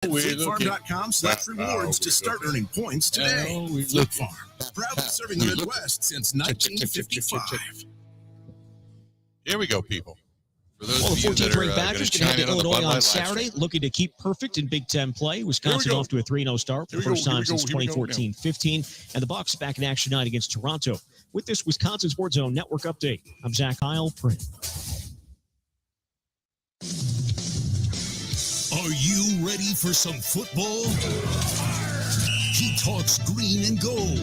FleetFarm.com/rewards to start earning points today. Fleet Farm, proudly serving the Midwest since 1955. Here we go, people. For those the 14th ranked Badgers going to head to Illinois on Saturday, looking to keep perfect in Big Ten play. Wisconsin off to a 3-0 start for the first time since 2014-15, and the Bucs back in action tonight against Toronto. With this Wisconsin Sports Zone Network update, I'm Zach Heil. Are you ready for some football? He talks green and gold.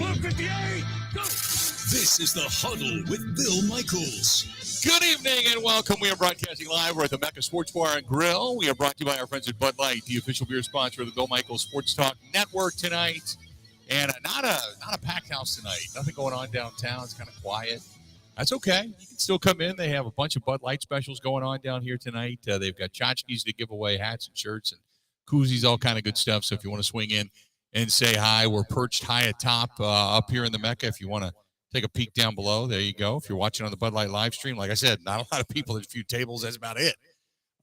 This is the Huddle with Bill Michaels. Good evening and welcome. We are broadcasting live. We're at the MECCA Sports Bar and Grill. We are brought to you by our friends at Bud Light, the official beer sponsor of the Bill Michaels Sports Talk Network tonight. And not a packed house tonight. Nothing going on downtown. It's kind of quiet. That's okay. You can still come in. They have a bunch of Bud Light specials going on down here tonight. They've got tchotchkes to give away, hats and shirts and koozies, all kind of good stuff. So if you want to swing in and say hi, we're perched high atop up here in the MECCA. If you want to take a peek down below, there you go. If you're watching on the Bud Light live stream, like I said, not a lot of people. There's a few tables. That's about it.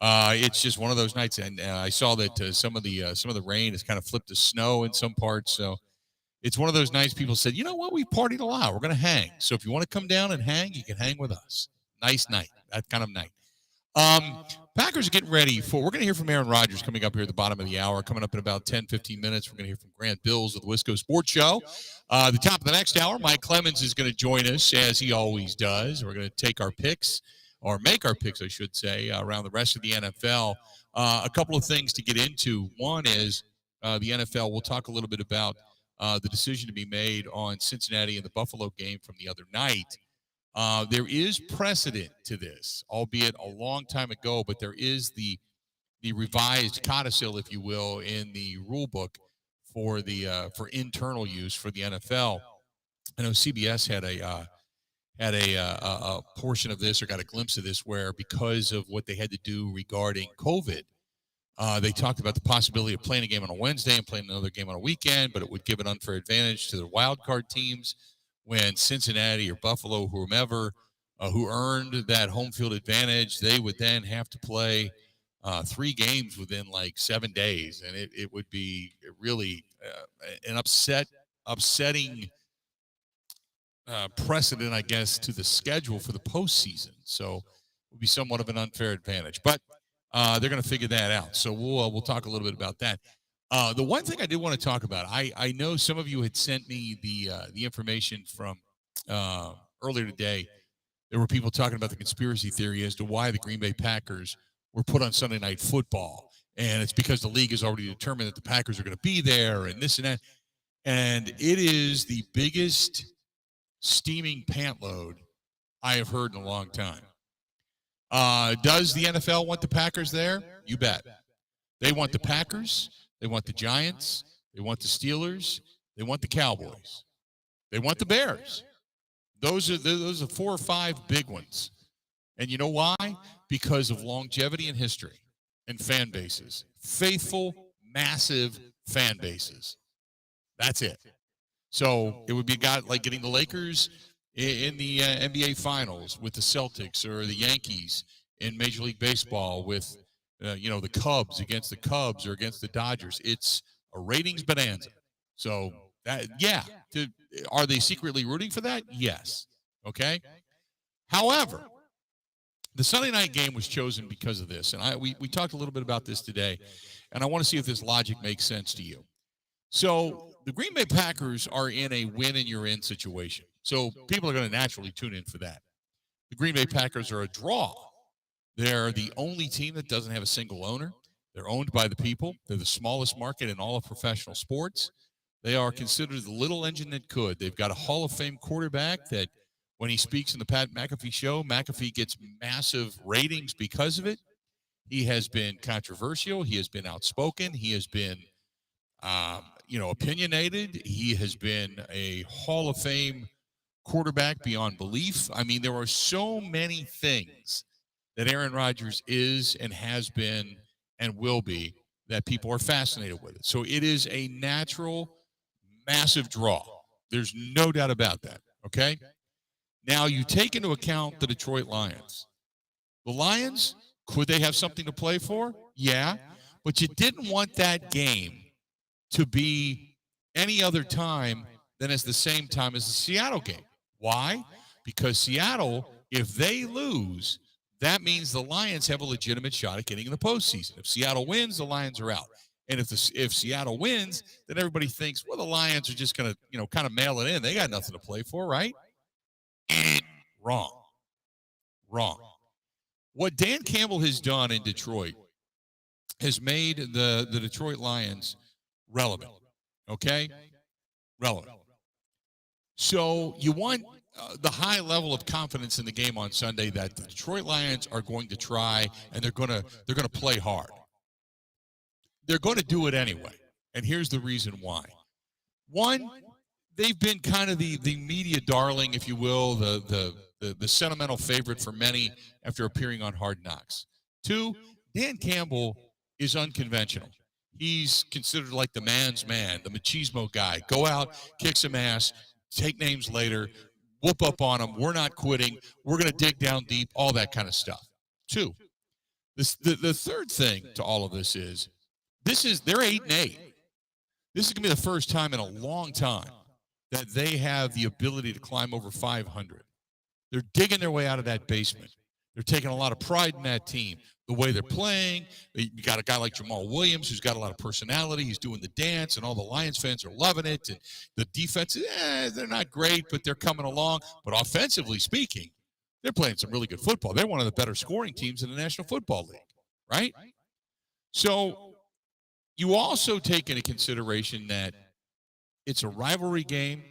It's just one of those nights. And I saw that some of the rain has kind of flipped to snow in some parts. So it's one of those nights people said, you know what, we partied a lot. We're going to hang. So if you want to come down and hang, you can hang with us. Nice night, that kind of night. Packers are getting ready we're going to hear from Aaron Rodgers coming up here at the bottom of the hour. Coming up in about 10, 15 minutes, we're going to hear from Grant Bilse of the Wisco Sports Show. The top of the next hour, Mike Clemens is going to join us as he always does. We're going to take our picks, or make our picks, I should say, around the rest of the NFL. A couple of things to get into. One is the NFL. We'll talk a little bit about the decision to be made on Cincinnati and the Buffalo game from the other night. There is precedent to this, albeit a long time ago, but there is the revised codicil, if you will, in the rule book for for internal use for the NFL. I know CBS had a portion of this, or got a glimpse of this, where because of what they had to do regarding COVID, they talked about the possibility of playing a game on a Wednesday and playing another game on a weekend, but it would give an unfair advantage to the wild card teams when Cincinnati or Buffalo, whomever, who earned that home field advantage, they would then have to play 3 games within like 7 days. And it would be really an upsetting precedent, I guess, to the schedule for the postseason. So it would be somewhat of an unfair advantage. But they're going to figure that out. So we'll talk a little bit about that. The one thing I did want to talk about, I know some of you had sent me the information from earlier today. There were people talking about the conspiracy theory as to why the Green Bay Packers were put on Sunday Night Football. And it's because the league has already determined that the Packers are going to be there and this and that. And it is the biggest steaming pant load I have heard in a long time. Does the NFL want the Packers there? You bet. They want the Packers. They want the Giants. They want the Steelers. They want the Cowboys. They want the Bears. Those are 4 or 5 big ones. And you know why? Because of longevity and history and fan bases. Faithful, massive fan bases. That's it. So it would be like getting the Lakers in the NBA Finals with the Celtics, or the Yankees in Major League Baseball with the Cubs against the Cubs or against the Dodgers. It's a ratings bonanza. So are they secretly rooting for that? Yes. Okay. However, the Sunday night game was chosen because of this, and we talked a little bit about this today, and I want to see if this logic makes sense to you. So the Green Bay Packers are in a win and you're in situation. So people are going to naturally tune in for that. The Green Bay Packers are a draw. They're the only team that doesn't have a single owner. They're owned by the people. They're the smallest market in all of professional sports. They are considered the little engine that could. They've got a Hall of Fame quarterback that when he speaks in the Pat McAfee show, McAfee gets massive ratings because of it. He has been controversial. He has been outspoken. He has been, opinionated. He has been a Hall of Fame quarterback beyond belief. I mean, there are so many things that Aaron Rodgers is and has been and will be that people are fascinated with it. So it is a natural, massive draw. There's no doubt about that, okay? Now, you take into account the Detroit Lions. The Lions, could they have something to play for? Yeah, But you didn't want that game to be any other time than as the same time as the Seattle game. Why? Because Seattle, if they lose, that means the Lions have a legitimate shot at getting in the postseason. If Seattle wins, the Lions are out. And if Seattle wins, then everybody thinks, well, the Lions are just going to, kind of mail it in. They got nothing to play for, right? Wrong. What Dan Campbell has done in Detroit has made the Detroit Lions relevant, okay? Relevant. So you want the high level of confidence in the game on Sunday that the Detroit Lions are going to try and they're going to play hard. They're going to do it anyway, and here's the reason why. One, they've been kind of the media darling, if you will, the sentimental favorite for many after appearing on Hard Knocks. Two, Dan Campbell is unconventional. He's considered like the man's man, the machismo guy. Go out, kick some ass, take names later, whoop up on them. We're not quitting. We're going to dig down deep, all that kind of stuff. Two, the third thing to all of this is they're 8-8. This is going to be the first time in a long time that they have the ability to climb over 500. They're digging their way out of that basement. They're taking a lot of pride in that team, the way they're playing. You got a guy like Jamal Williams who's got a lot of personality. He's doing the dance, and all the Lions fans are loving it. And the defense, they're not great, but they're coming along. But offensively speaking, they're playing some really good football. They're one of the better scoring teams in the National Football League, right? So you also take into consideration that it's a rivalry game,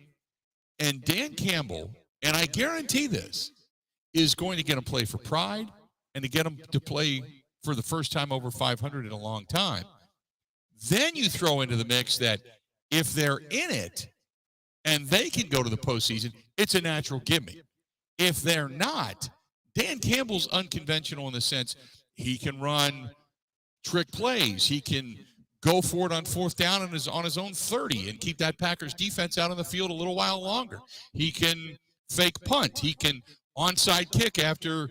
and Dan Campbell, and I guarantee this, is going to get them play for pride and to get them to play for the first time over 500 in a long time. Then you throw into the mix that if they're in it and they can go to the postseason, it's a natural gimme. If they're not, Dan Campbell's unconventional in the sense he can run trick plays. He can go for it on fourth down on his own 30 and keep that Packers defense out on the field a little while longer. He can fake punt. He can onside kick after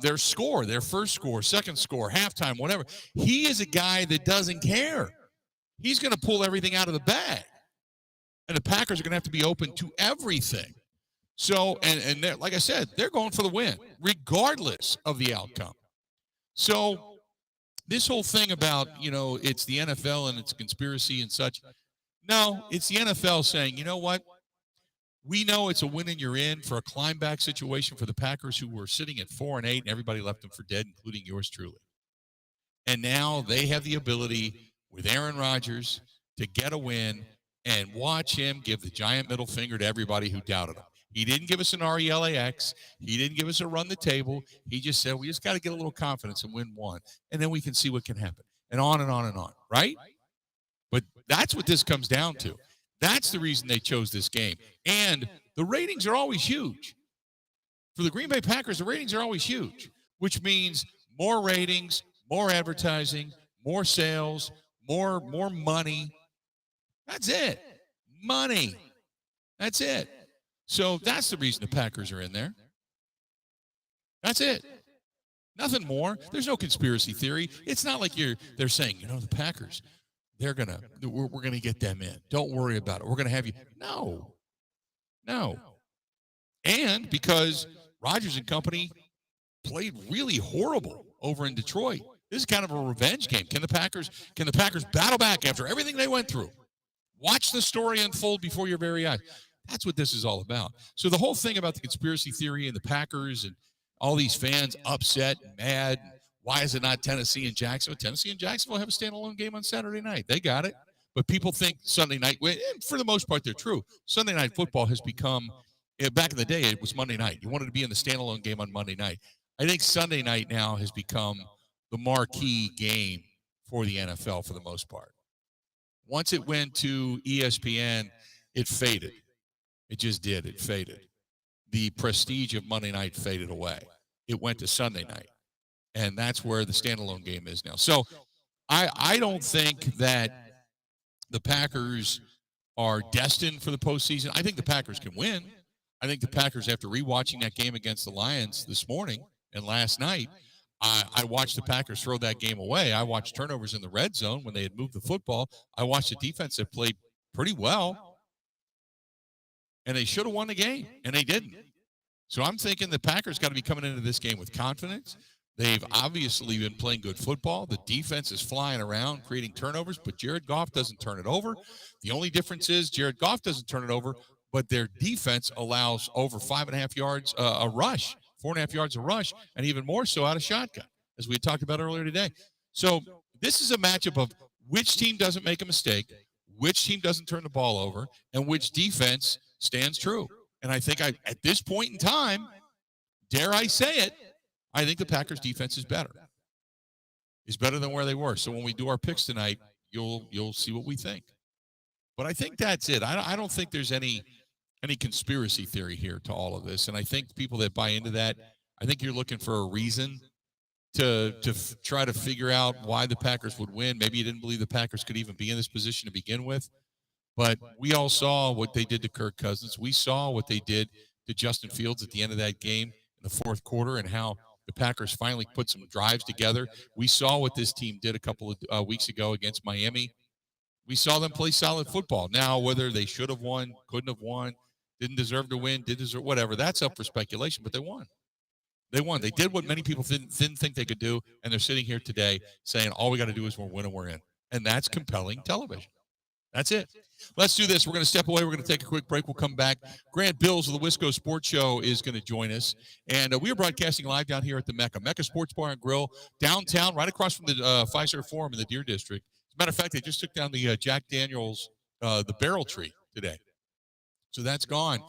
their first score, second score, halftime, whatever. He is a guy that doesn't care. He's going to pull everything out of the bag. And the Packers are going to have to be open to everything. So, and like I said, they're going for the win, regardless of the outcome. So this whole thing about, it's the NFL and it's a conspiracy and such. No, it's the NFL saying, you know what? We know it's a win and you're in for a climb back situation for the Packers, who were sitting at 4-8 and everybody left them for dead, including yours truly. And now they have the ability with Aaron Rodgers to get a win and watch him give the giant middle finger to everybody who doubted him. He didn't give us an RELAX. He didn't give us a run the table. He just said, we just got to get a little confidence and win one, and then we can see what can happen, and on and on and on, right? But that's what this comes down to. That's the reason they chose this game. And the ratings are always huge. For the Green Bay Packers, the ratings are always huge, which means more ratings, more advertising, more sales, more money. That's it. Money. That's it. So that's the reason the Packers are in there. That's it. Nothing more. There's no conspiracy theory. It's not like they're saying, the Packers, we're gonna get them in. Don't worry about it. We're gonna have you. No. And because Rodgers and company played really horrible over in Detroit, this is kind of a revenge game. Can the Packers battle back after everything they went through? Watch the story unfold before your very eyes. That's what this is all about. So the whole thing about the conspiracy theory and the Packers and all these fans upset and mad. Why is it not Tennessee and Jacksonville? Tennessee and Jacksonville have a standalone game on Saturday night. They got it. But people think Sunday night, and for the most part, they're true. Sunday night football has become, back in the day, it was Monday night. You wanted to be in the standalone game on Monday night. I think Sunday night now has become the marquee game for the NFL for the most part. Once it went to ESPN, it faded. It just did. It faded. The prestige of Monday night faded away. It went to Sunday night. And that's where the standalone game is now. So I don't think that the Packers are destined for the postseason. I think the Packers can win. I think the Packers, after rewatching that game against the Lions this morning and last night, I watched the Packers throw that game away. I watched turnovers in the red zone when they had moved the football. I watched the defense that played pretty well, and they should have won the game, and they didn't. So I'm thinking the Packers got to be coming into this game with confidence. They've obviously been playing good football. The defense is flying around, creating turnovers, but Jared Goff doesn't turn it over. The only difference is Jared Goff doesn't turn it over, but their defense allows over 5.5 yards a rush, 4.5 yards a rush, and even more so out of shotgun, as we talked about earlier today. So this is a matchup of which team doesn't make a mistake, which team doesn't turn the ball over, and which defense stands true. And I think at this point in time, dare I say it, I think the Packers defense is better. Is better than where they were. So when we do our picks tonight, you'll see what we think. But I think that's it. I don't think there's any conspiracy theory here to all of this. And I think people that buy into that, I think you're looking for a reason to try to figure out why the Packers would win. Maybe you didn't believe the Packers could even be in this position to begin with. But we all saw what they did to Kirk Cousins. We saw what they did to Justin Fields at the end of that game in the fourth quarter and how the Packers finally put some drives together. We saw what this team did a couple of weeks ago against Miami. We saw them play solid football. Now, whether they should have won, couldn't have won, didn't deserve to win, did deserve whatever, that's up for speculation, but they won. They won. They did what many people didn't think they could do, and they're sitting here today saying all we got to do is win and we're in. And that's compelling television. That's it. Let's do this. We're going to step away. We're going to take a quick break. We'll come back. Grant Bilse of the Wisco Sports Show is going to join us. And we are broadcasting live down here at the MECCA Sports Bar and Grill, downtown, right across from the Fiserv Forum in the Deer District. As a matter of fact, they just took down the Jack Daniels, the barrel tree today. So that's gone.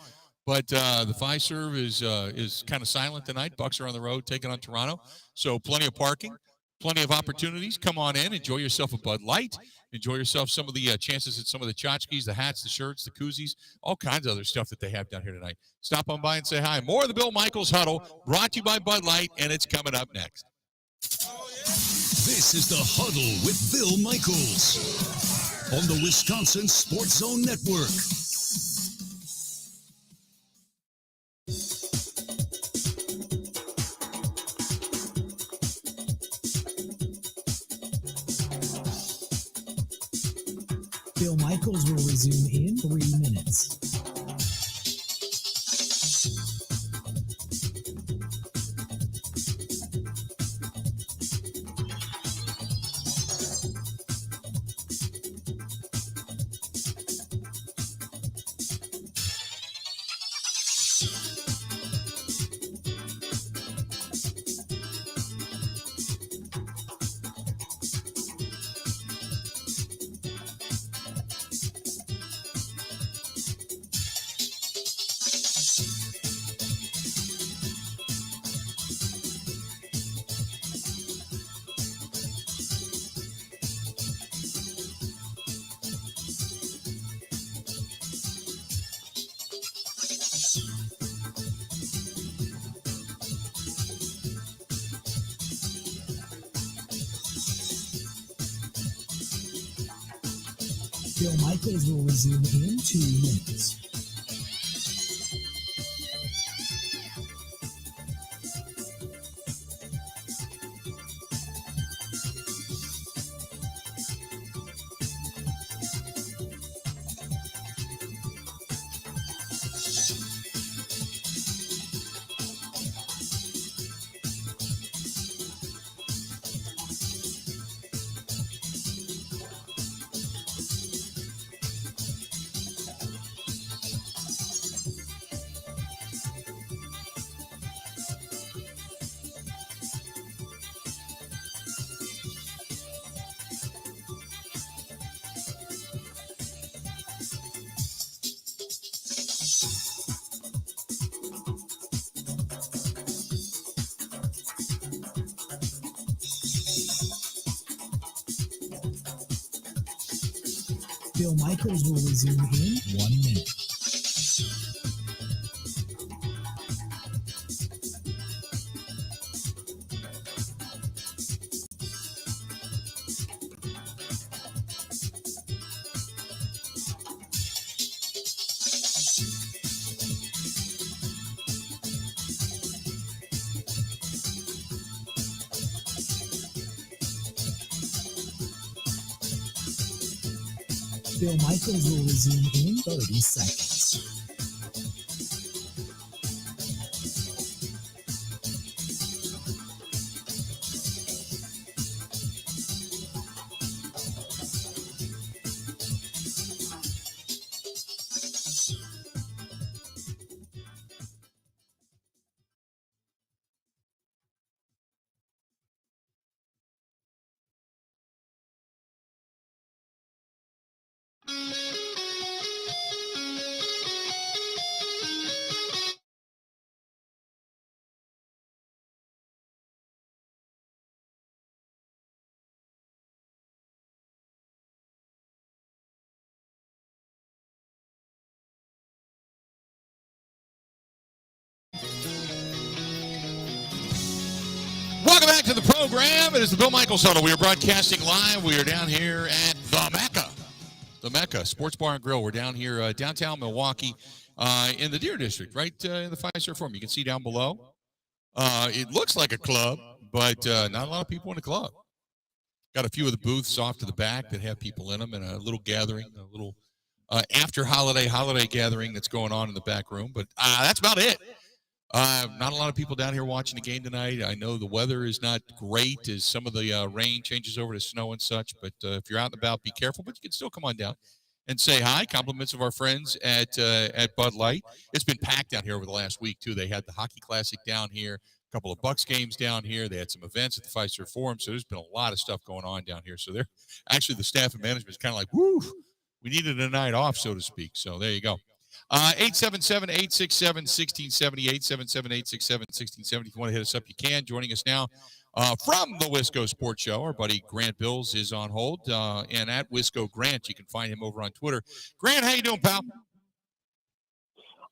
But the Fiserv is kind of silent tonight. Bucks are on the road taking on Toronto. So plenty of parking, plenty of opportunities. Come on in. Enjoy yourself a Bud Light. Enjoy yourself some of the chances at some of the tchotchkes, the hats, the shirts, the koozies, all kinds of other stuff that they have down here tonight. Stop on by and say hi. More of the Bill Michaels Huddle brought to you by Bud Light, and it's coming up next. This is the Huddle with Bill Michaels on the Wisconsin Sports Zone Network. Bill Michaels will resume in 3 minutes. Bill Michaels will resume in 2 minutes. Bill Michaels will resume in 1 minute. Bill Michaels will resume in 30 seconds. Welcome back to the program. It is the Bill Michaels Huddle. We are broadcasting live. We are down here at the MECCA Sports Bar and Grill. We're down here downtown Milwaukee in the Deer District, right in the Fiserv Forum. You can see down below. It looks like a club, but not a lot of people in the club. Got a few of the booths off to the back that have people in them, and a little gathering, a little after holiday gathering that's going on in the back room. But that's about it. Not a lot of people down here watching the game tonight. I know the weather is not great as some of the rain changes over to snow and such. But if you're out and about, be careful. But you can still come on down and say hi. Compliments of our friends at Bud Light. It's been packed down here over the last week, too. They had the Hockey Classic down here, a couple of Bucks games down here. They had some events at the Fiserv Forum. So there's been a lot of stuff going on down here. So they're actually, the staff and management is kind of like, woo, we needed a night off, so to speak. So there you go. 877-867-1670, 877-867-1670. If you want to hit us up, you can. Joining us now from the Wisco Sports Show, our buddy Grant Bilse is on hold. And at Wisco Grant, you can find him over on Twitter. Grant, how you doing, pal?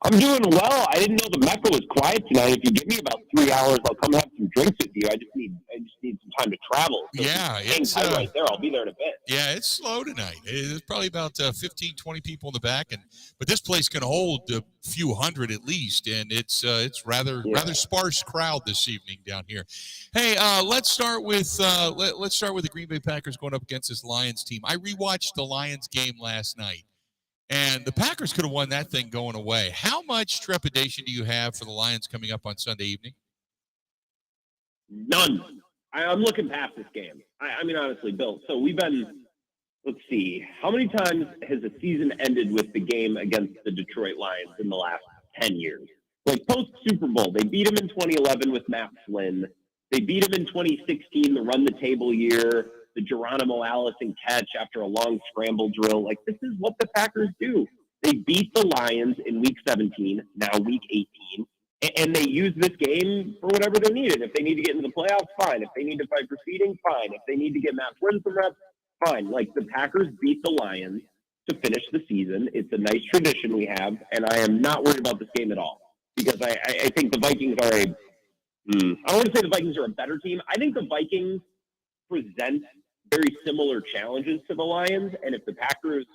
I'm doing well. I didn't know the MECCA was quiet tonight. If you give me about 3 hours, I'll come have some drinks with you. I just need some time to travel. So it's right there. I'll be there in a bit. Yeah, it's slow tonight. There's probably about 15, 20 people in the back, but this place can hold a few hundred at least, and it's rather sparse crowd this evening down here. Hey, let's start with the Green Bay Packers going up against this Lions team. I rewatched the Lions game last night. And the Packers could have won that thing going away. How much trepidation do you have for the Lions coming up on Sunday evening? None. I'm looking past this game. I mean, honestly, Bill. So we've been, let's see, how many times has a season ended with the game against the Detroit Lions in the last 10 years? Like post-Super Bowl, they beat them in 2011 with Matt Flynn. They beat them in 2016, the run-the-table year. The Geronimo Allison catch after a long scramble drill. Like, this is what the Packers do. They beat the Lions in Week 17, now Week 18, and they use this game for whatever they needed. If they need to get into the playoffs, fine. If they need to fight for seeding, fine. If they need to get Matt Flynn some reps, fine. Like, the Packers beat the Lions to finish the season. It's a nice tradition we have, and I am not worried about this game at all because I think the Vikings are I don't want to say the Vikings are a better team. I think the Vikings present very similar challenges to the Lions, and if the Packers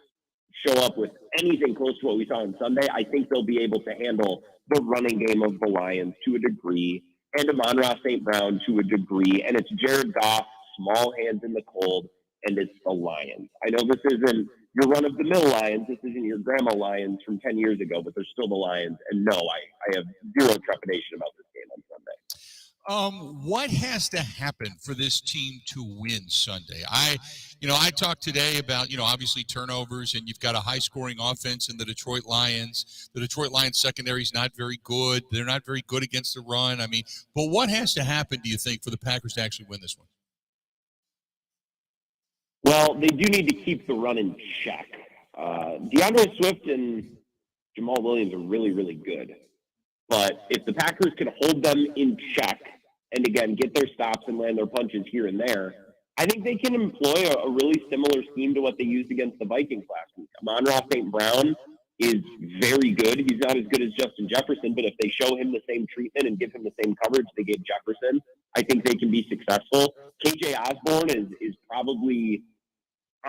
show up with anything close to what we saw on Sunday, I think they'll be able to handle the running game of the Lions to a degree, and Amon-Ra St. Brown to a degree, and it's Jared Goff, small hands in the cold, and it's the Lions. I know this isn't your run-of-the-mill Lions, this isn't your grandma Lions from 10 years ago, but they're still the Lions, and no, I have zero trepidation about this game on Sunday. What has to happen for this team to win Sunday? I talked today about, obviously turnovers, and you've got a high-scoring offense in the Detroit Lions. The Detroit Lions secondary is not very good. They're not very good against the run. I mean, but what has to happen, do you think, for the Packers to actually win this one? Well, they do need to keep the run in check. DeAndre Swift and Jamal Williams are really, really good. But if the Packers can hold them in check and, again, get their stops and land their punches here and there, I think they can employ a really similar scheme to what they used against the Vikings last week. Amon-Ra St. Brown is very good. He's not as good as Justin Jefferson, but if they show him the same treatment and give him the same coverage they gave Jefferson, I think they can be successful. KJ Osborne is probably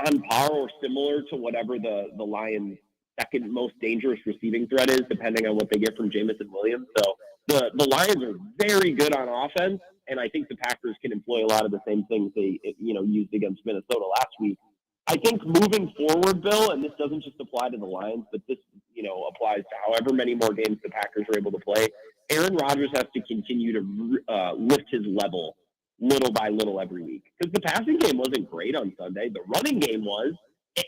on par or similar to whatever the Lions' second most dangerous receiving threat is, depending on what they get from Jamison Williams. So the Lions are very good on offense, and I think the Packers can employ a lot of the same things they used against Minnesota last week. I think moving forward, Bill, and this doesn't just apply to the Lions, but this, applies to however many more games the Packers are able to play. Aaron Rodgers has to continue to lift his level little by little every week, because the passing game wasn't great on Sunday. The running game was,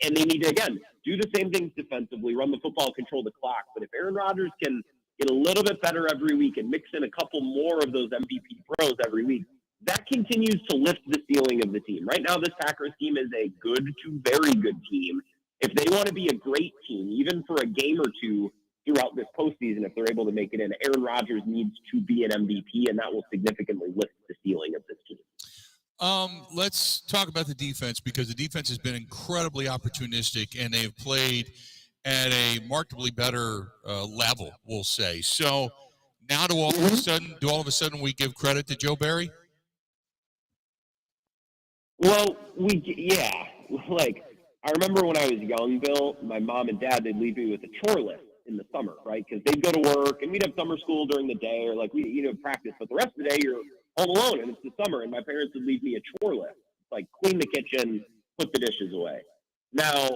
and they need to, again, do the same things defensively, run the football, control the clock. But if Aaron Rodgers can get a little bit better every week and mix in a couple more of those MVP throws every week, that continues to lift the ceiling of the team. Right now, this Packers team is a good to very good team. If they want to be a great team, even for a game or two throughout this postseason, if they're able to make it in, Aaron Rodgers needs to be an MVP, and that will significantly lift the ceiling of this team. Let's talk about the defense, because the defense has been incredibly opportunistic, and they've played at a markedly better level, we'll say. So now do all of a sudden we give credit to Joe Barry? Well, I remember when I was young, Bill, my mom and dad, they'd leave me with a chore list in the summer, right? Because they'd go to work, and we'd have summer school during the day, or practice. But the rest of the day, you're home alone, and it's the summer, and my parents would leave me a chore list, like clean the kitchen, put the dishes away. Now,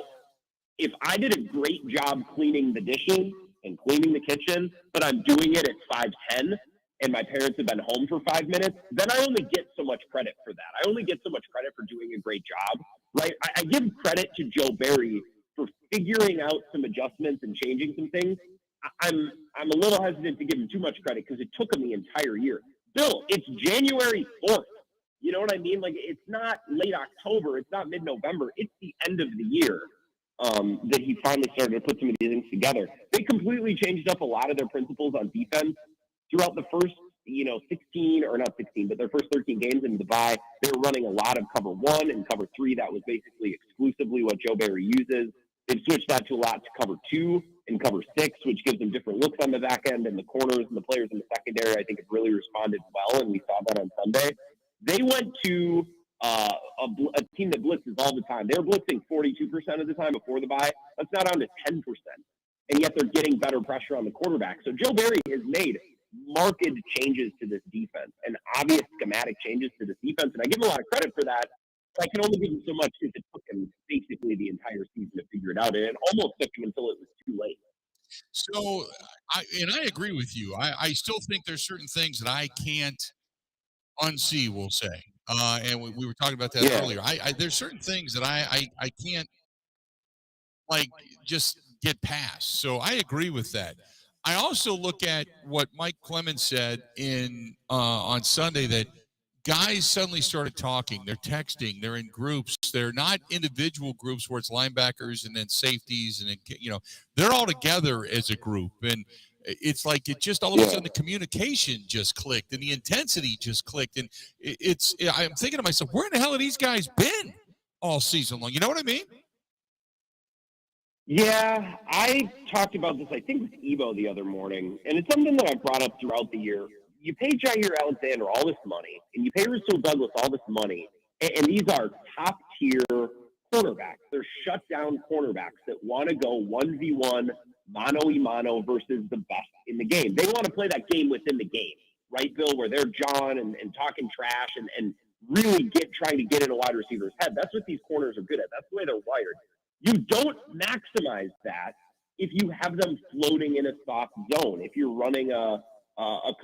if I did a great job cleaning the dishes and cleaning the kitchen, but I'm doing it at 5:10, and my parents have been home for 5 minutes, then I only get so much credit for that. I only get so much credit for doing a great job, right? I give credit to Joe Barry for figuring out some adjustments and changing some things. I'm a little hesitant to give him too much credit, because it took him the entire year. Bill, it's January 4th. You know what I mean? Like, it's not late October. It's not mid-November. It's the end of the year that he finally started to put some of these things together. They completely changed up a lot of their principles on defense throughout the first, 16, but their first 13 games in the bye. They were running a lot of cover 1 and cover 3. That was basically exclusively what Joe Barry uses. They've switched that to a lot to cover 2 and cover 6, which gives them different looks on the back end, and the corners and the players in the secondary, I think, have really responded well, and we saw that on Sunday. They went to a team that blitzes all the time. They were blitzing 42% of the time before the bye. That's now down to 10%, and yet they're getting better pressure on the quarterback. So Joe Barry has made marked changes to this defense, and obvious schematic changes to this defense, and I give him a lot of credit for that. I can only give him so much because it took him basically the entire season to figure it out, and it almost took him until it was too late. So, I agree with you. I still think there's certain things that I can't unsee, we'll say. And we were talking about that earlier. There's certain things that I can't, just get past. So I agree with that. I also look at what Mike Clemens said on Sunday, that guys suddenly started talking. They're texting. They're in groups. They're not individual groups where it's linebackers and then safeties, and then, they're all together as a group. And it's like it just all of a sudden the communication just clicked and the intensity just clicked. And I'm thinking to myself, where in the hell have these guys been all season long? You know what I mean? Yeah, I talked about this, I think, with Ebo the other morning, and it's something that I've brought up throughout the year. You pay Jair Alexander all this money, and you pay Rasul Douglas all this money, and these are top-tier cornerbacks. They're shut-down cornerbacks that want to go 1v1, mano-a-mano versus the best in the game. They want to play that game within the game, right, Bill, where they're jawing and talking trash and really trying to get in a wide receiver's head. That's what these corners are good at. That's the way they're wired. You don't maximize that if you have them floating in a soft zone. If you're running a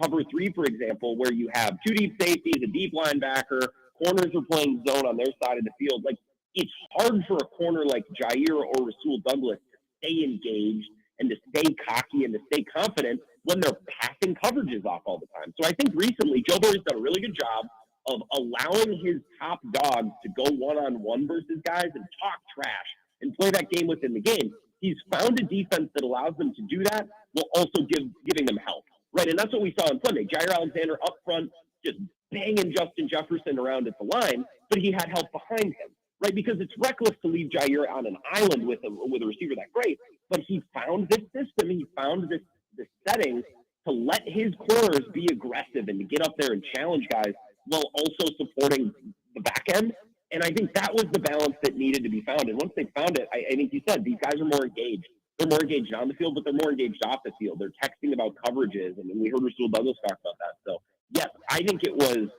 cover 3, for example, where you have 2 deep safeties, a deep linebacker, corners are playing zone on their side of the field. Like, it's hard for a corner like Jair or Rasul Douglas to stay engaged and to stay cocky and to stay confident when they're passing coverages off all the time. So I think recently Joe Barry's done a really good job of allowing his top dogs to go one-on-one versus guys and talk trash and play that game within the game. He's found a defense that allows them to do that while also giving them help, right? And that's what we saw on Sunday. Jair Alexander up front just banging Justin Jefferson around at the line, but he had help behind him, right? Because it's reckless to leave Jair on an island with a receiver that great, but he found this system, he found this setting to let his corners be aggressive and to get up there and challenge guys while also supporting the back end. And I think that was the balance that needed to be found. And once they found it, I think you said these guys are more engaged. They're more engaged on the field, but they're more engaged off the field. They're texting about coverages, and we heard Rasul Douglas talk about that. So, yes, I think it was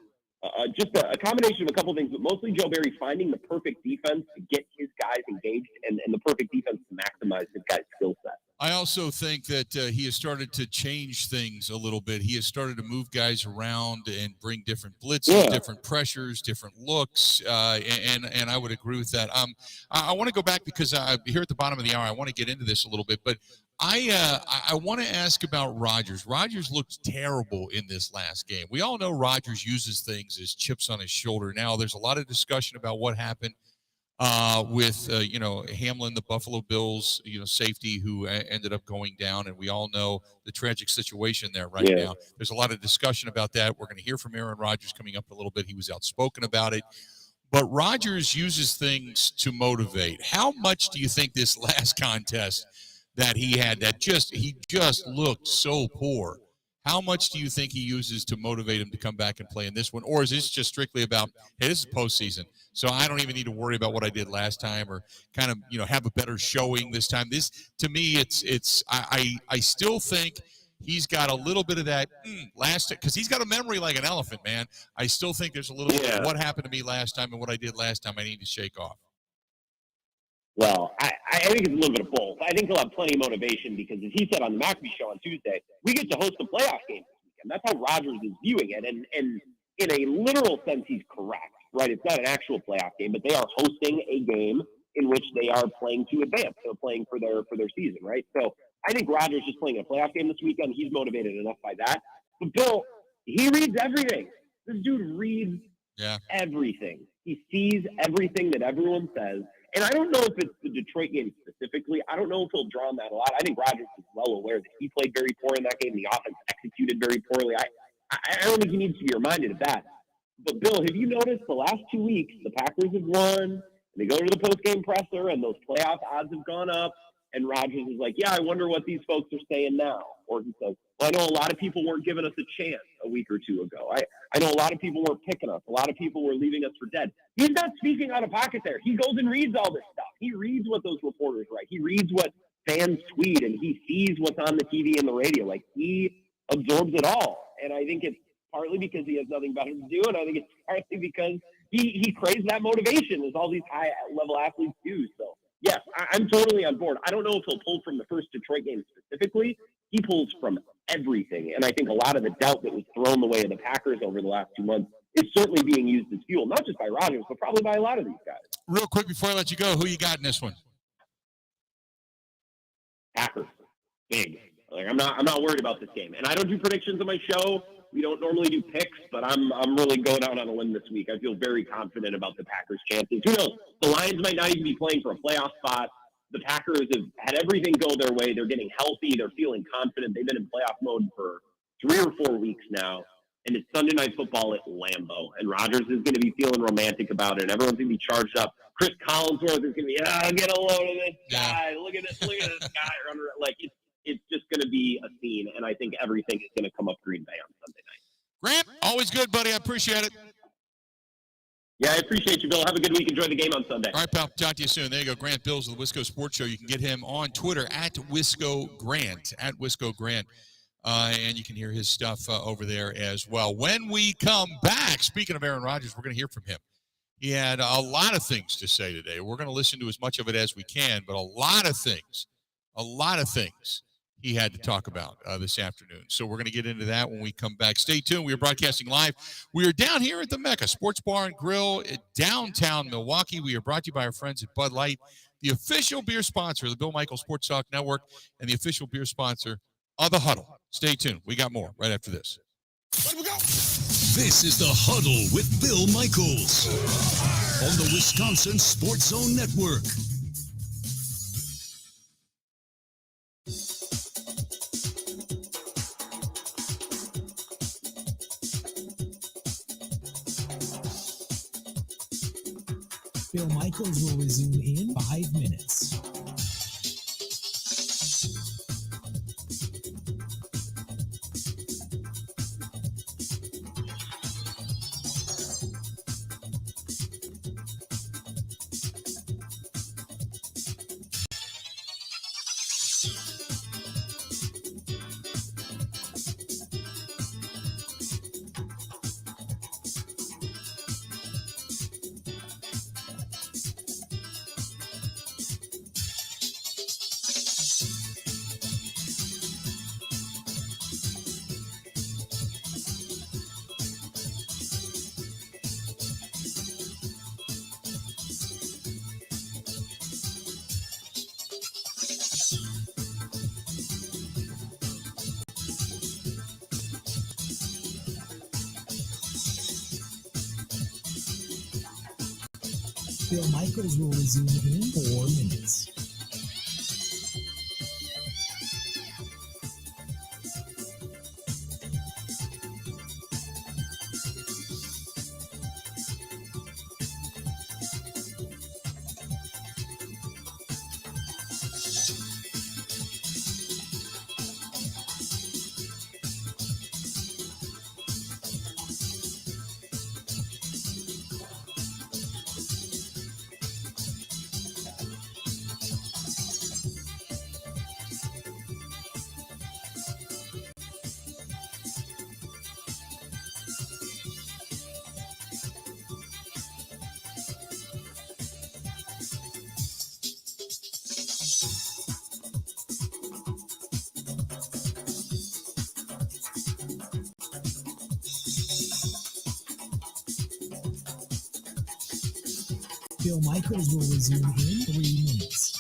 just a combination of a couple things, but mostly Joe Barry finding the perfect defense to get his guys engaged and the perfect defense to maximize his guys' skill set. I also think that he has started to change things a little bit. He has started to move guys around and bring different blitzes, different pressures, different looks, and I would agree with that. I want to go back because here at the bottom of the hour, I want to get into this a little bit, but I want to ask about Rodgers. Rodgers looked terrible in this last game. We all know Rodgers uses things as chips on his shoulder. Now, there's a lot of discussion about what happened with Hamlin, the Buffalo Bills, safety who ended up going down, and we all know the tragic situation there right now. There's a lot of discussion about that. We're going to hear from Aaron Rodgers coming up in a little bit. He was outspoken about it. But Rodgers uses things to motivate. How much do you think this last contest that he had he just looked so poor? How much do you think he uses to motivate him to come back and play in this one? Or is this just strictly about, hey, this is postseason, so I don't even need to worry about what I did last time or kind of, have a better showing this time? This, to me, I still think he's got a little bit of that because he's got a memory like an elephant, man. I still think there's a little bit of what happened to me last time and what I did last time I need to shake off. Well, I think it's a little bit of both. I think he'll have plenty of motivation because, as he said on the McAfee show on Tuesday, we get to host a playoff game this weekend. That's how Rodgers is viewing it. And in a literal sense, he's correct, right? It's not an actual playoff game, but they are hosting a game in which they are playing to advance. They're playing for their season, right? So I think Rodgers is playing a playoff game this weekend. He's motivated enough by that. But Bill, he reads everything. This dude reads everything. He sees everything that everyone says. And I don't know if it's the Detroit game specifically. I don't know if he'll draw on that a lot. I think Rodgers is well aware that he played very poor in that game. The offense executed very poorly. I don't think he needs to be reminded of that. But, Bill, have you noticed the last 2 weeks, the Packers have won, and they go to the post-game presser, and those playoff odds have gone up, and Rodgers is like, I wonder what these folks are saying now. Or he says, I know a lot of people weren't giving us a chance a week or two ago. I know a lot of people weren't picking us. A lot of people were leaving us for dead. He's not speaking out of pocket there. He goes and reads all this stuff. He reads what those reporters write. He reads what fans tweet, and he sees what's on the TV and the radio. Like, he absorbs it all. And I think it's partly because he has nothing better to do, and I think it's partly because he craves that motivation, as all these high-level athletes do. So, yes, I'm totally on board. I don't know if he'll pull from the first Detroit game specifically. He pulls from everything, and I think a lot of the doubt that was thrown the way of the Packers over the last 2 months is certainly being used as fuel, not just by Rodgers, but probably by a lot of these guys. Real quick before I let you go, who you got in this one? Packers, big. Like, I'm not worried about this game, and I don't do predictions on my show. We don't normally do picks, but I'm really going out on a limb this week. I feel very confident about the Packers' chances. Who knows? The Lions might not even be playing for a playoff spot. The Packers have had everything go their way. They're getting healthy. They're feeling confident. They've been in playoff mode for 3 or 4 weeks now. And it's Sunday Night Football at Lambeau. And Rodgers is going to be feeling romantic about it. And everyone's going to be charged up. Chris Collinsworth is going to be, get a load of this guy. Look at this guy. Like, it's just going to be a scene. And I think everything is going to come up Green Bay on Sunday night. Grant, always good, buddy. I appreciate it. Yeah, I appreciate you, Bill. Have a good week. Enjoy the game on Sunday. All right, pal. Talk to you soon. There you go. Grant Bilse of the Wisco Sports Show. You can get him on Twitter at Wisco Grant, and you can hear his stuff over there as well. When we come back, speaking of Aaron Rodgers, we're going to hear from him. He had a lot of things to say today. We're going to listen to as much of it as we can, but a lot of things he had to talk about this afternoon. So we're going to get into that when we come back. Stay tuned. We are broadcasting live. We are down here at the MECCA Sports Bar and Grill in downtown Milwaukee. We are brought to you by our friends at Bud Light, the official beer sponsor of the Bill Michaels Sports Talk Network and the official beer sponsor of the Huddle. Stay tuned. We got more right after this. Let we go. This is the Huddle with Bill Michaels on the Wisconsin Sports Zone Network. Bill Michaels will resume in 5 minutes. Bill Michaels will resume in 4 minutes. Bill Michaels will resume in 3 minutes.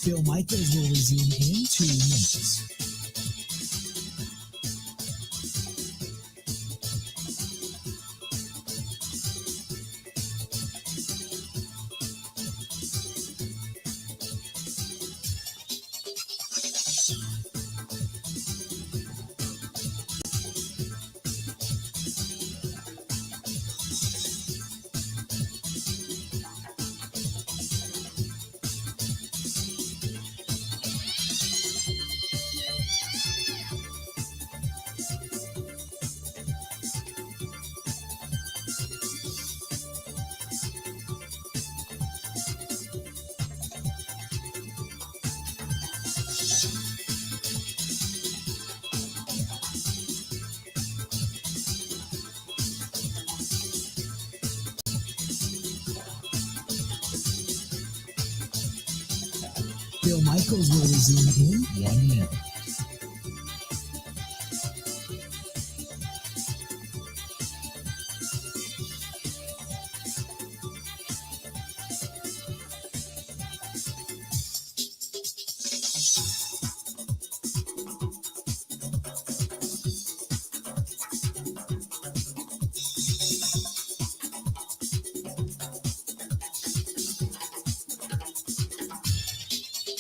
Bill Michaels will resume in 2 minutes. Bill Michaels will resume in 1 minute.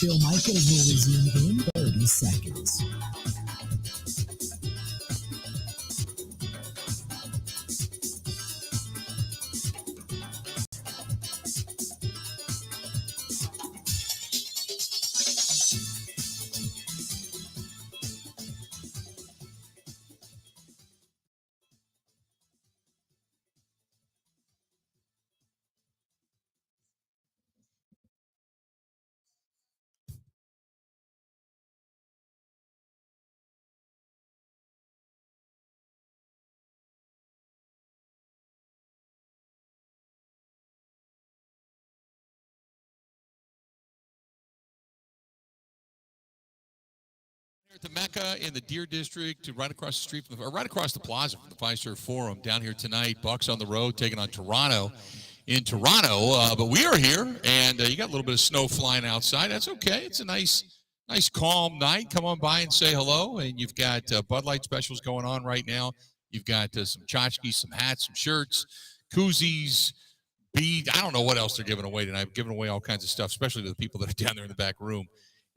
Bill Michaels will resume in 30 seconds. At the MECCA in the Deer District, right across the street from the, or right across the plaza from the Fiserv Forum, down here tonight. Bucks on the road, taking on Toronto in Toronto. But we are here, and you got a little bit of snow flying outside. That's okay. It's a nice, calm night. Come on by and say hello. And you've got Bud Light specials going on right now. You've got some tchotchkes, some hats, some shirts, koozies, beads. I don't know what else they're giving away tonight. I'm giving away all kinds of stuff, especially to the people that are down there in the back room.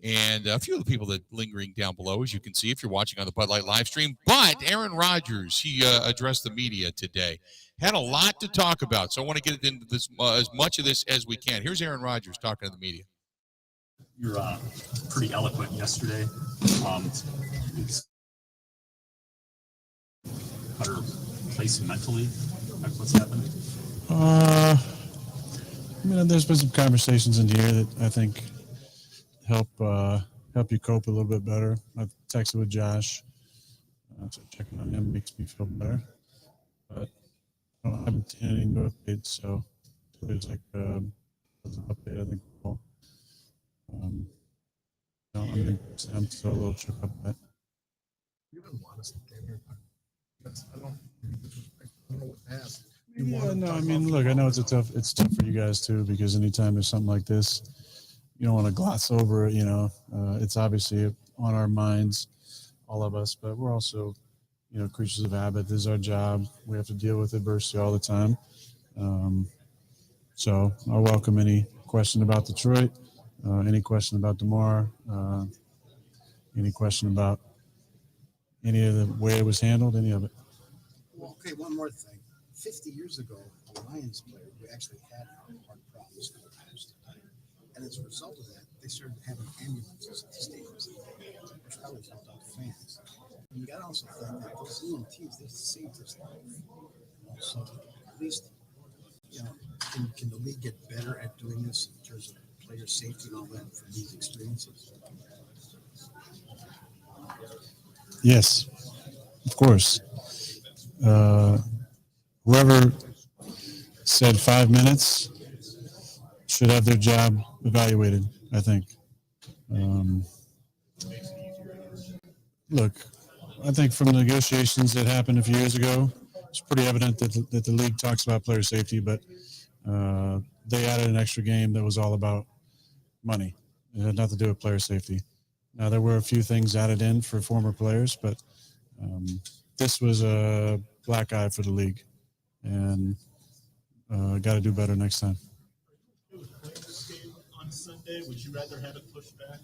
And a few of the people that lingering down below, as you can see, if you're watching on the Bud Light live stream. But Aaron Rodgers, he addressed the media today. Had a lot to talk about, so I want to get into this as much of this as we can. Here's Aaron Rodgers talking to the media. You're pretty eloquent yesterday. It's better place mentally. What's happening? There's been some conversations in here that I think help you cope a little bit better. I've texted with Josh, so checking on him makes me feel better. But I haven't seen any new updates, so there's like an update. I think. I'm still a little shook up by it. You don't want us to get here. I don't know what to ask. Yeah, no, I mean, look, I know it's tough for you guys too, because anytime there's something like this, you don't want to gloss over it. It's obviously on our minds, all of us, but we're also, creatures of habit. This is our job. We have to deal with adversity all the time. So I welcome any question about Detroit, any question about DeMar, any question about any of the way it was handled, any of it. Well, okay, one more thing. 50 years ago, a Lions player who actually had heart problems collapsed. And as a result of that, they started having ambulances at the stadiums, which probably helped out the fans. And you got to also think that those EMTs, they saved his life. So at least, can the league get better at doing this in terms of player safety and all that from these experiences? Yes, of course. Whoever said 5 minutes should have their job evaluated, I think. Look, I think from the negotiations that happened a few years ago, it's pretty evident that the league talks about player safety, but they added an extra game that was all about money. It had nothing to do with player safety. Now, there were a few things added in for former players, but this was a black eye for the league, and got to do better next time. On Sunday, would you rather have it pushed back?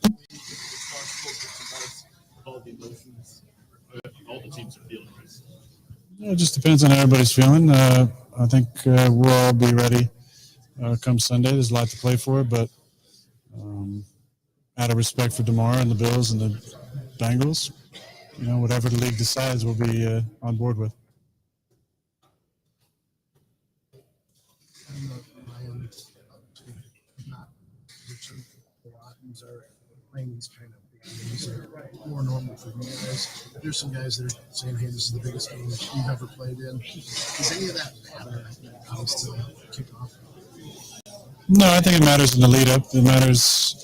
All the emotions, all the teams are feeling this. Yeah, it just depends on how everybody's feeling. I think we'll all be ready come Sunday. There's a lot to play for, but out of respect for DeMar and the Bills and the Bengals, whatever the league decides, we'll be on board with. Lions not reaching a lot. These are playing these kind of big games are more normal for you guys. There's some guys that are saying, "Hey, this is the biggest game you've ever played in." Does any of that matter when it comes to kickoff? No, I think it matters in the lead up. It matters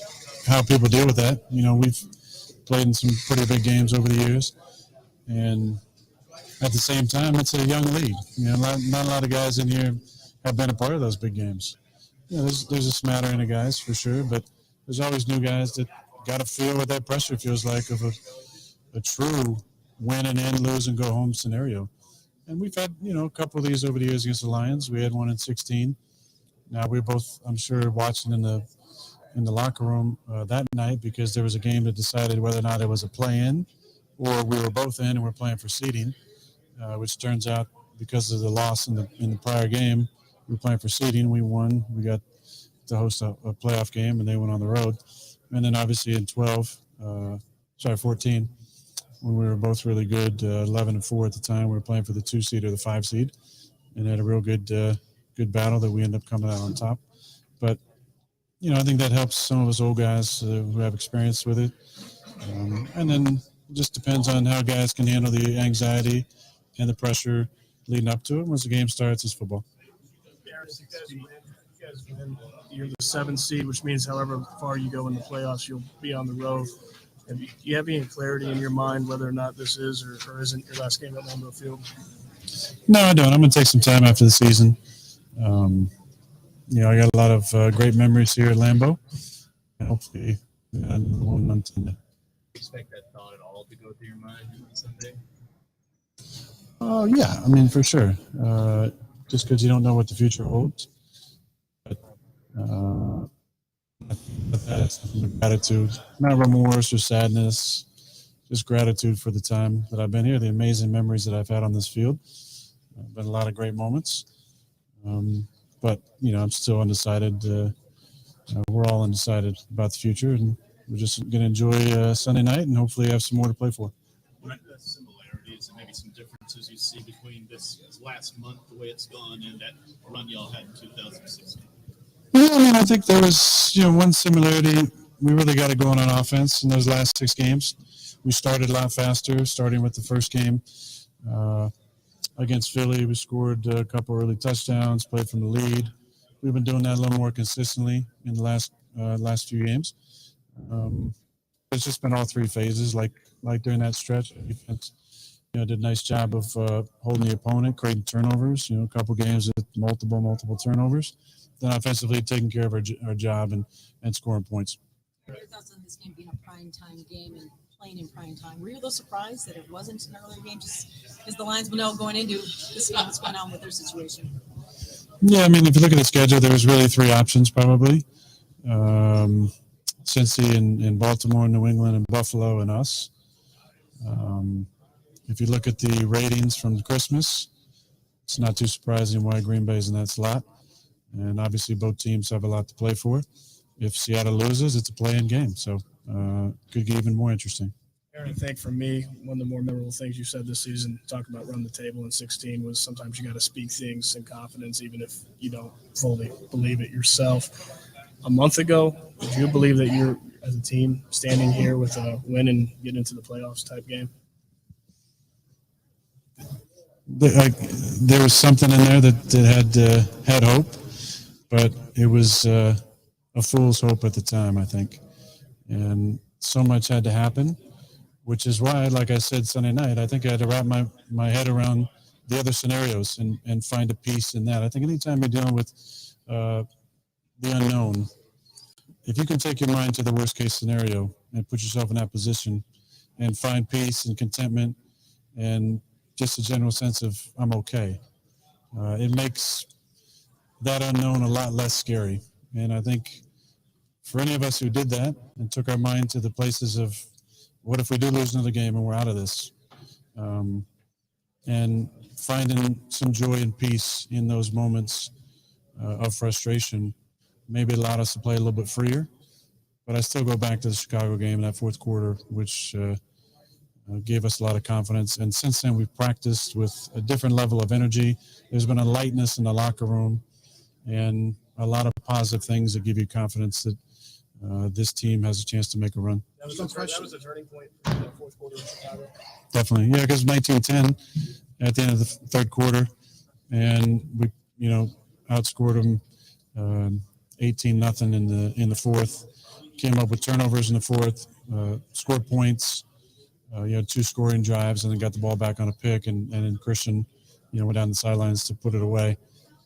how people deal with that. We've played in some pretty big games over the years, and at the same time, it's a young league. Not a lot of guys in here have been a part of those big games. There's a smattering of guys for sure, but there's always new guys that got to feel what that pressure feels like of a true win and in, lose and go home scenario. And we've had, a couple of these over the years against the Lions. We had one in 2016. Now we're both, I'm sure, watching in the locker room that night because there was a game that decided whether or not it was a play-in or we were both in and we're playing for seeding, which turns out because of the loss in the prior game, we were playing for seeding. We won. We got to host a playoff game, and they went on the road. And then obviously in 14, when we were both really good, 11-4 at the time, we were playing for the 2 seed or the 5 seed, and had a real good battle that we ended up coming out on top. But I think that helps some of us old guys who have experience with it. And then it just depends on how guys can handle the anxiety and the pressure leading up to it. Once the game starts, it's football. You guys win. You're the 7th seed, which means however far you go in the playoffs, you'll be on the road. And do you have any clarity in your mind whether or not this is or isn't your last game at Lambeau Field? No, I don't. I'm going to take some time after the season. I got a lot of great memories here at Lambeau. And hopefully, one month in. Expect that thought at all to go through your mind on Sunday? Oh, yeah. I mean, for sure. Just because you don't know what the future holds. But that's gratitude. Not remorse or sadness. Just gratitude for the time that I've been here, the amazing memories that I've had on this field. Been a lot of great moments. But, I'm still undecided to we're all undecided about the future, and we're just going to enjoy Sunday night and hopefully have some more to play for. What are the similarities and maybe some differences you see between this last month, the way it's gone, and that run y'all had in 2016? Yeah, I mean, I think there was, one similarity. We really got it going on offense in those last 6 games. We started a lot faster, starting with the first game against Philly. We scored a couple early touchdowns, played from the lead. We've been doing that a little more consistently in the last few games. It's just been all 3 phases, like during that stretch. Defense, did a nice job of holding the opponent, creating turnovers. A couple games with multiple turnovers. Then offensively, taking care of our job and scoring points. What are your thoughts on this game being a prime time game and playing in prime time? Were you a little surprised that it wasn't an earlier game, just because the Lions will know going into this game what's going on with their situation? Yeah, I mean, if you look at the schedule, there was really 3 options probably. Cincy and Baltimore, New England, and Buffalo, and us. If you look at the ratings from Christmas, it's not too surprising why Green Bay's in that slot. And obviously both teams have a lot to play for. If Seattle loses, it's a play-in game. So could get even more interesting. Aaron, I think for me, one of the more memorable things you said this season, talking about run the table in 16, was sometimes you got to speak things in confidence, even if you don't fully believe it yourself. A month ago, did you believe that you're, as a team, standing here with a win and get into the playoffs type game? There was something in there that had hope, but it was a fool's hope at the time, I think. And so much had to happen, which is why, like I said Sunday night, I think I had to wrap my head around the other scenarios and find a peace in that. I think anytime you're dealing with the unknown, if you can take your mind to the worst case scenario and put yourself in that position and find peace and contentment and just a general sense of I'm okay, it makes that unknown a lot less scary. And I think for any of us who did that and took our mind to the places of what if we do lose another game and we're out of this, and finding some joy and peace in those moments of frustration maybe allowed us to play a little bit freer. But I still go back to the Chicago game in that fourth quarter, which gave us a lot of confidence. And since then, we've practiced with a different level of energy. There's been a lightness in the locker room and a lot of positive things that give you confidence that this team has a chance to make a run. That was a turning point for the fourth quarter in Chicago. Definitely. Yeah, because 19-10 at the end of the third quarter, and we, outscored them 18-0 in the fourth. Came up with turnovers in the fourth, scored points. 2 scoring drives, and then got the ball back on a pick, and then Christian, went down the sidelines to put it away.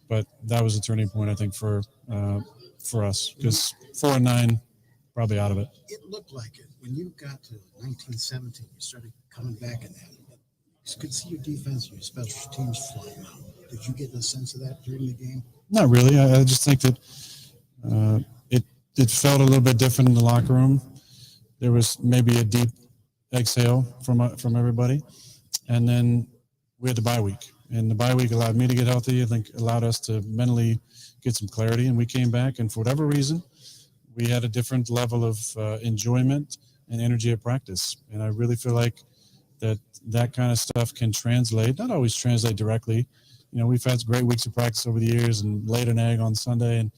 But that was a turning point, I think, for us, because 4-9, probably out of it. It looked like it when you got to 1917. You started coming back in that. You could see your defense and your special teams flying out. Did you get a sense of that during the game? Not really. I just think that it felt a little bit different in the locker room. There was maybe a deep exhale from everybody, and then we had the bye week, and the bye week allowed me to get healthy. I think allowed us to mentally get some clarity, and we came back, and for whatever reason, we had a different level of enjoyment and energy at practice. And I really feel like that kind of stuff can translate, not always translate directly. We've had great weeks of practice over the years and laid an egg on Sunday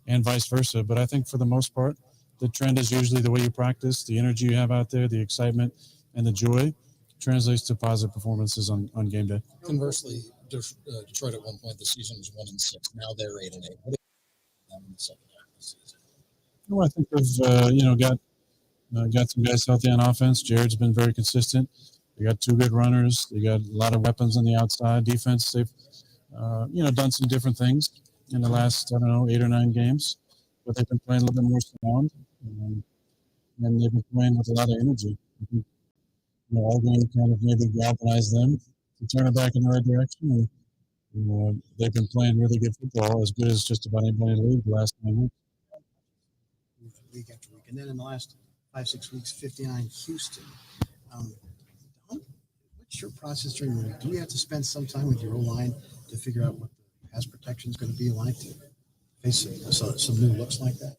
and vice versa. But I think for the most part, the trend is usually the way you practice, the energy you have out there, the excitement and the joy translates to positive performances on game day. Conversely, Detroit at one point this season was 1-6. Now they're 8-8. What do you think in the second half of the season? Well, I think we've got some guys healthy on offense. Jared's been very consistent. They got 2 good runners. They got a lot of weapons on the outside. Defense, they've done some different things in the last 8 or 9 games, but they've been playing a little bit more sound, and they've been playing with a lot of energy. I think all game kind of maybe galvanized them to turn it back in the right direction, and they've been playing really good football, as good as just about anybody in the league the last 9 weeks. Week after week, and then in the last 5-6 weeks, 59 Houston. What's your process during the week? Do you have to spend some time with your O-line to figure out what the pass protection is going to be like to face some new looks like that?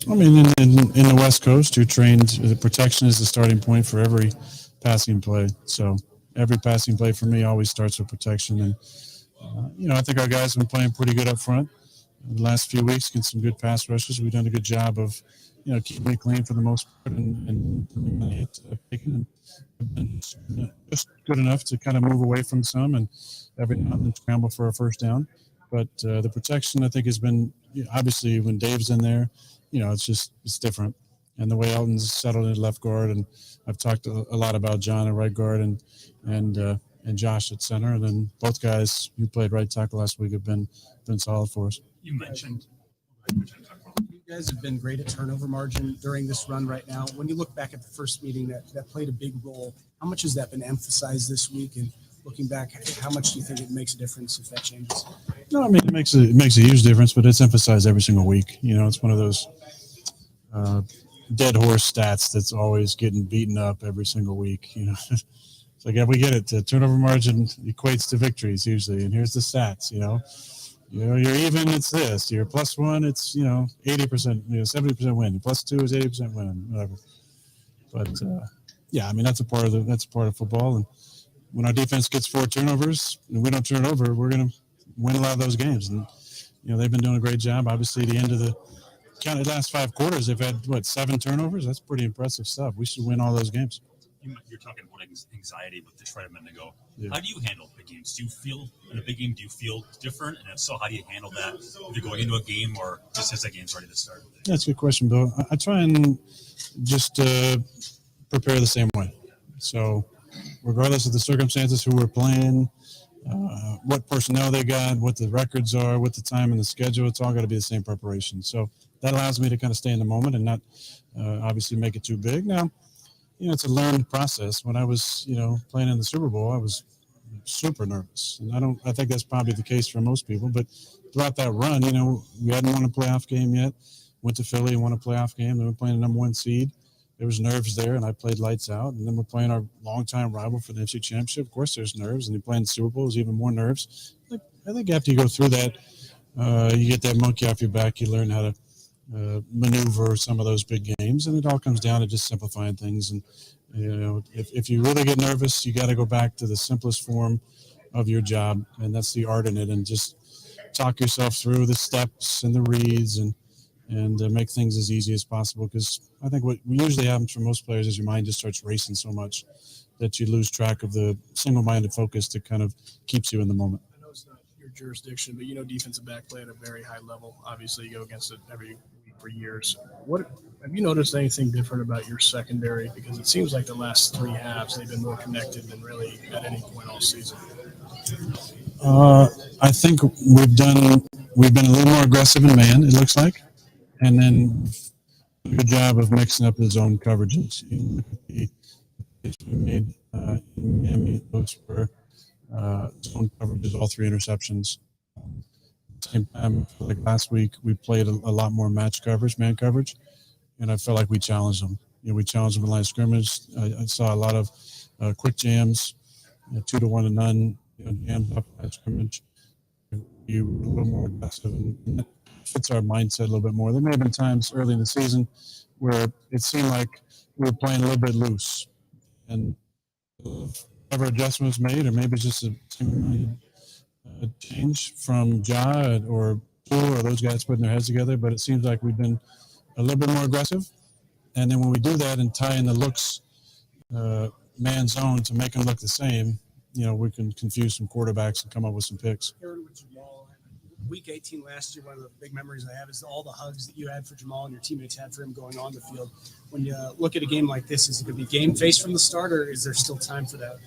I mean, in the West Coast, you're trained. The protection is the starting point for every passing play. So every passing play for me always starts with protection. And I think our guys have been playing pretty good up front the last few weeks against some good pass rushes. We've done a good job of keeping it clean for the most part and taking just good enough to kind of move away from some and every now and then scramble for a first down. But the protection, I think, has been obviously when Dave's in there, it's different. And the way Elton's settled in left guard, and I've talked a lot about John at right guard and Josh at center, and then both guys who played right tackle last week have been solid for us. You mentioned you guys have been great at turnover margin during this run right now. When you look back at the first meeting that played a big role, how much has that been emphasized this week? And looking back, how much do you think it makes a difference if that changes? No, I mean, it makes a huge difference, but it's emphasized every single week. It's one of those dead horse stats that's always getting beaten up every single week. It's like, yeah, we get it. The turnover margin equates to victories usually, and here's the stats. You're even, it's this. You're +1, it's 80%, 70% win. +2 is 80% win, whatever. But yeah, I mean that's a part of football. And when our defense gets 4 turnovers and we don't turn it over, we're going to win a lot of those games. And they've been doing a great job. Obviously, the end of the last 5 quarters, they've had 7 turnovers. That's pretty impressive stuff. We should win all those games. You're talking about anxiety with Detroit a minute ago. Yeah. How do you handle big games? Do you feel in a big game? Do you feel different? And if so, how do you handle that? If you're going into a game or just as that game's ready to start? That's a good question, Bill. I try and just prepare the same way. So, regardless of the circumstances, who we're playing, what personnel they got, what the records are, what the time and the schedule, it's all got to be the same preparation. So that allows me to kind of stay in the moment and not obviously make it too big. Now, it's a learned process. When I was, playing in the Super Bowl, I was super nervous. And I think that's probably the case for most people. But throughout that run, we hadn't won a playoff game yet. Went to Philly and won a playoff game. Then we're playing the #1 seed. There was nerves there, and I played lights out. And then we're playing our longtime rival for the NFC Championship. Of course, there's nerves. And then playing the Super Bowl is even more nerves. I think after you go through that, you get that monkey off your back. You learn how to maneuver some of those big games, and it all comes down to just simplifying things. And if you really get nervous, you got to go back to the simplest form of your job, and that's the art in it, and just talk yourself through the steps and the reads and make things as easy as possible. Because I think what usually happens for most players is your mind just starts racing so much that you lose track of the single-minded focus that kind of keeps you in the moment. I know it's not your jurisdiction, but defensive back play at a very high level. Obviously, you go against it every week for years. What have you noticed anything different about your secondary? Because it seems like the last 3 halves they've been more connected than really at any point all season. I think we've been a little more aggressive in man, it looks like, and then a good job of mixing up the zone coverages. The we made in Miami, those were zone coverages, all 3 interceptions. Same time, like last week, we played a lot more match coverage, man coverage, and I felt like we challenged them. We challenged them in line of scrimmage. I saw a lot of quick jams, 2 to 1 to none, jams up line of scrimmage. We were a little more aggressive, and that fits our mindset a little bit more. There may have been times early in the season where it seemed like we were playing a little bit loose, and whatever adjustment was made, or maybe it's just a change from Ja or Poole or those guys putting their heads together, but it seems like we've been a little bit more aggressive. And then when we do that and tie in the looks man zone to make them look the same, we can confuse some quarterbacks and come up with some picks. Aaron, with Jamal, week 18 last year, one of the big memories I have is all the hugs that you had for Jamal and your teammates had for him going on the field. When you look at a game like this, is it going to be game face from the start, or is there still time for that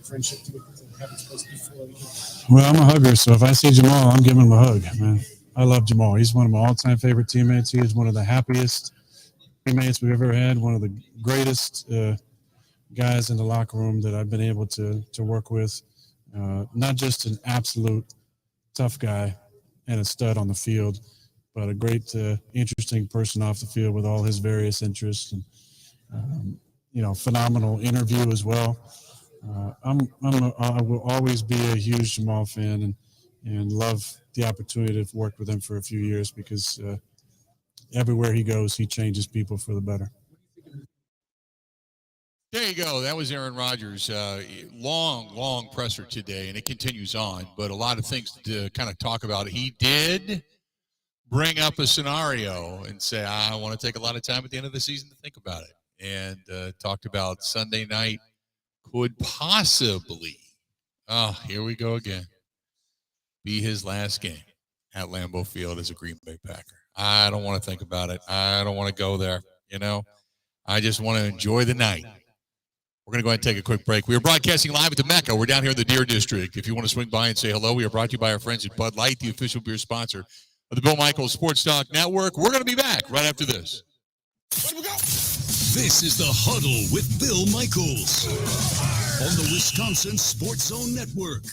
friendship to have its place before the game? Well, I'm a hugger, so if I see Jamal, I'm giving him a hug, man. I love Jamal. He's one of my all-time favorite teammates. He is one of the happiest teammates we've ever had, one of the greatest guys in the locker room that I've been able to work with. Not just an absolute tough guy and a stud on the field, but a great, interesting person off the field with all his various interests, and phenomenal interview as well. I will always be a huge Jamal fan and love the opportunity to work with him for a few years, because everywhere he goes, he changes people for the better. There you go. That was Aaron Rodgers. Long presser today, and it continues on. But a lot of things to kind of talk about. He did bring up a scenario and say, I want to take a lot of time at the end of the season to think about it. And talked about Sunday night could possibly, here we go again, be his last game at Lambeau Field as a Green Bay Packer. I don't want to think about it. I don't want to go there. I just want to enjoy the night. We're going to go ahead and take a quick break. We are broadcasting live at the MECCA. We're down here in the Deer District. If you want to swing by and say hello, we are brought to you by our friends at Bud Light, the official beer sponsor of the Bill Michaels Sports Talk Network. We're going to be back right after this. This is the Huddle with Bill Michaels on the Wisconsin Sports Zone Network.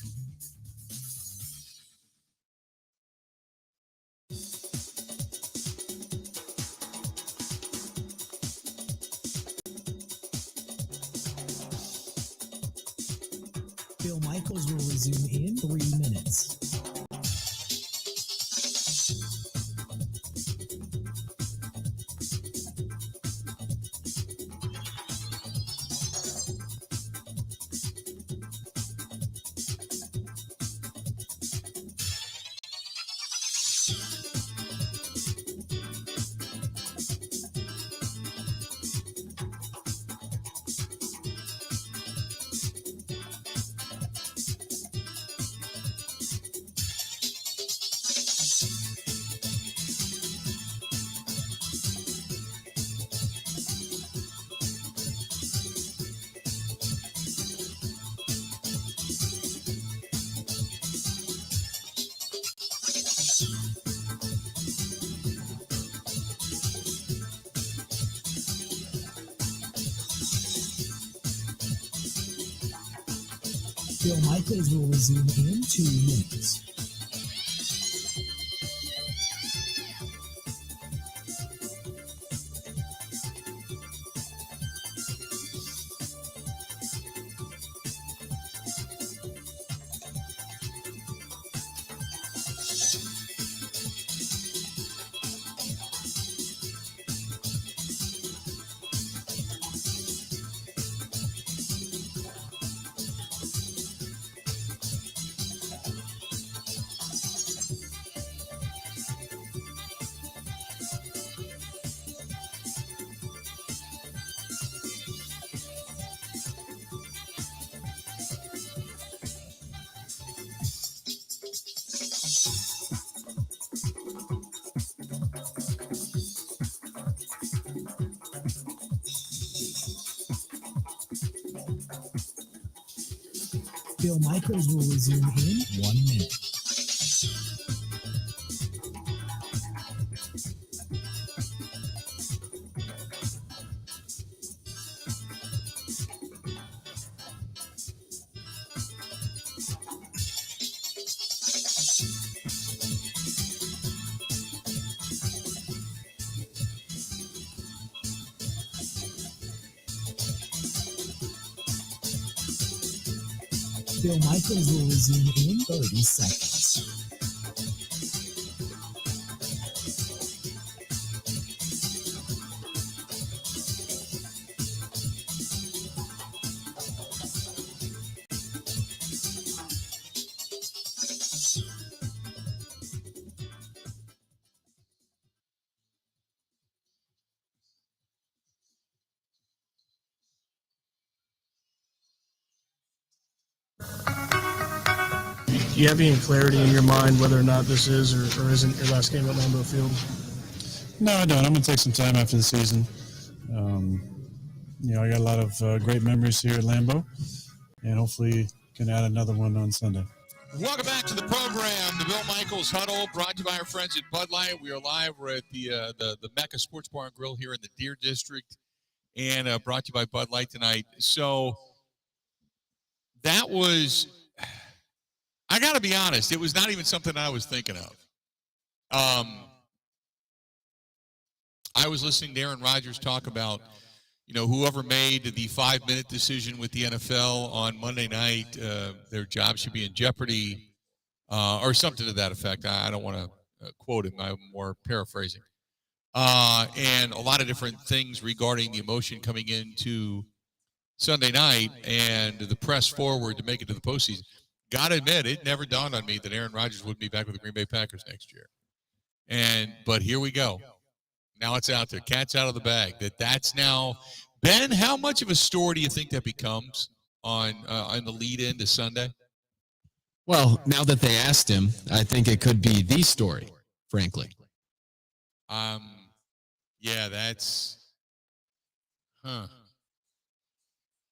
Bill Michaels will resume in 3 minutes. Bill Michaels will resume in 2 minutes. Bill Michaels will resume in 1 minute. Bill Michaels will resume in 30 seconds. Do you have any clarity in your mind whether or not this is or isn't your last game at Lambeau Field? No, I don't. I'm going to take some time after the season. I got a lot of great memories here at Lambeau, and hopefully can add another one on Sunday. Welcome back to the program, the Bill Michaels Huddle, brought to you by our friends at Bud Light. We are live. We're at the MECCA Sports Bar and Grill here in the Deer District, and brought to you by Bud Light tonight. So that was, I got to be honest, it was not even something I was thinking of. I was listening to Aaron Rodgers talk about, whoever made the 5-minute decision with the NFL on Monday night, their job should be in jeopardy, or something to that effect. I don't want to quote him. I'm more paraphrasing. and a lot of different things regarding the emotion coming into Sunday night and the press forward to make it to the postseason. Got to admit, it never dawned on me that Aaron Rodgers wouldn't be back with the Green Bay Packers next year. But here we go. Now it's out there. Cat's out of the bag. That's now. Ben, how much of a story do you think that becomes on the lead in to Sunday? Well, now that they asked him, I think it could be the story, frankly. Yeah, that's.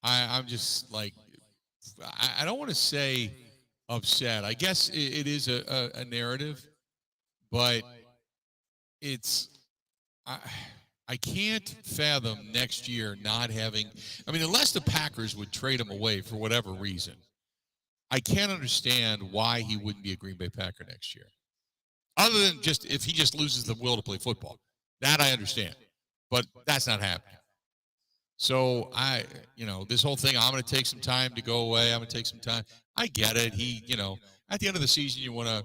I'm just like, I don't want to say upset. I guess it is a narrative, but it's. I can't fathom next year not having. I mean, unless the Packers would trade him away for whatever reason, I can't understand why he wouldn't be a Green Bay Packer next year. Other than just if he just loses the will to play football, that I understand, but that's not happening. So this whole thing, I'm going to take some time to go away. I'm going to take some time. I get it. At the end of the season, you want to,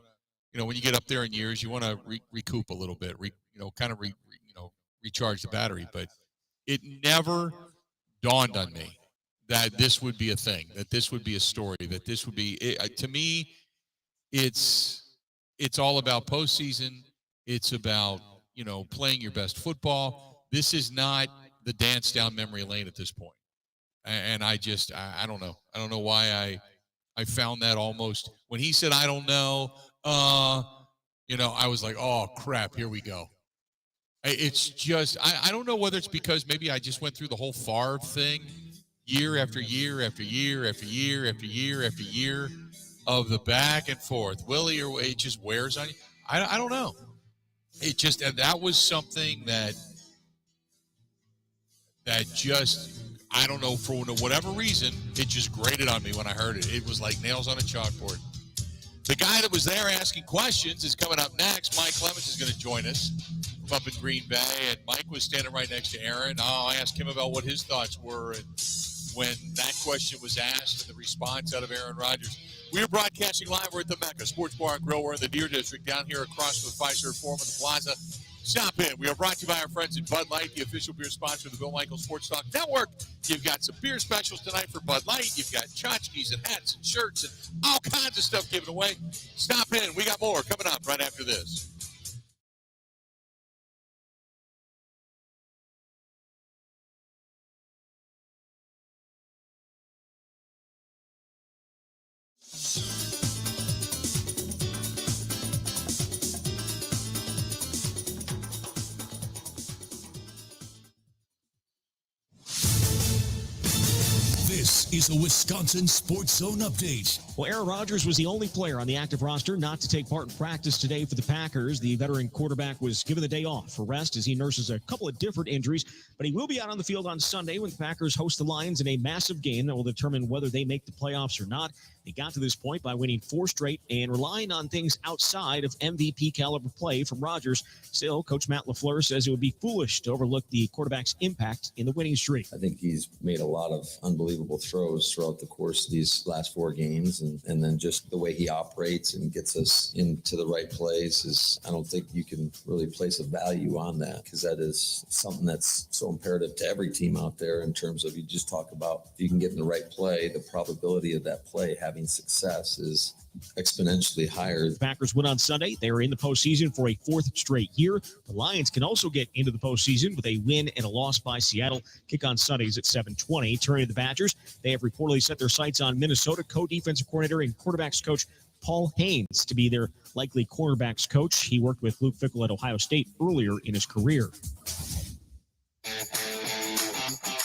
when you get up there in years, you want to recoup a little bit, recharge the battery. But it never dawned on me that this would be a thing, that this would be a story, that this would be, to me, it's all about postseason. It's about, playing your best football. This is not the dance down memory lane at this point. And I don't know. I don't know why I found that almost, when he said, I don't know, I was like, oh crap, here we go. It's just, I don't know whether it's because maybe I just went through the whole Favre thing year after year after year after year after year after year of the back and forth. Willie, or it just wears on you. I don't know. It just, and that was something that just, I don't know, for whatever reason, it just grated on me when I heard it. It was like nails on a chalkboard. The guy that was there asking questions is coming up next. Mike Clemens is going to join us from up in Green Bay, and Mike was standing right next to Aaron. I asked him about what his thoughts were and when that question was asked and the response out of Aaron Rodgers. We are broadcasting live. We're at the MECCA Sports Bar and Grill. We're in the Deer District down here across from the Fiserv Forum in the Plaza. Stop in. We are brought to you by our friends at Bud Light, the official beer sponsor of the Bill Michaels Sports Talk Network. You've got some beer specials tonight for Bud Light. You've got tchotchkes and hats and shirts and all kinds of stuff given away. Stop in. We got more coming up right after this. This is a Wisconsin Sports Zone update. Well, Aaron Rodgers was the only player on the active roster not to take part in practice today for the Packers. The veteran quarterback was given the day off for rest as he nurses a couple of different injuries, but he will be out on the field on Sunday when the Packers host the Lions in a massive game that will determine whether they make the playoffs or not. They got to this point by winning 4 straight and relying on things outside of MVP caliber play from Rodgers. Still, Coach Matt LaFleur says it would be foolish to overlook the quarterback's impact in the winning streak. I think he's made a lot of unbelievable throws throughout the course of these last 4 games. And then just the way he operates and gets us into the right place is, I don't think you can really place a value on that, because that is something that's so imperative to every team out there in terms of, you just talk about, if you can get in the right play, the probability of that play having success is exponentially higher. The Packers win on Sunday. They are in the postseason for a 4th straight year. The Lions can also get into the postseason with a win and a loss by Seattle. Kick on Sundays at 7:20. Turning to the Badgers, they have reportedly set their sights on Minnesota co-defensive coordinator and quarterbacks coach Paul Haynes to be their likely quarterbacks coach. He worked with Luke Fickell at Ohio State earlier in his career.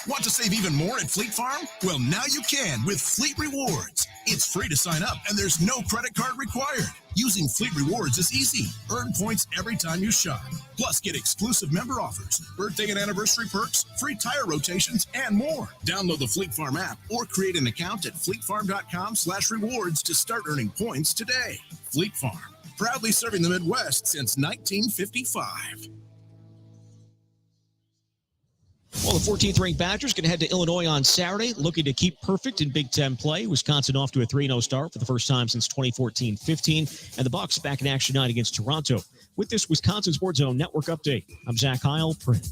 Want to save even more at Fleet Farm? Well, now you can with Fleet Rewards. It's free to sign up, and there's no credit card required. Using Fleet Rewards is easy. Earn points every time you shop. Plus, get exclusive member offers, birthday and anniversary perks, free tire rotations, and more. Download the Fleet Farm app or create an account at fleetfarm.com/rewards to start earning points today. Fleet Farm, proudly serving the Midwest since 1955. Well, the 14th ranked Badgers going to head to Illinois on Saturday, looking to keep perfect in Big Ten play. Wisconsin off to a 3-0 start for the first time since 2014-15, and the Bucs back in action tonight against Toronto. With this Wisconsin Sports Zone Network update, I'm Zach Heil, Print.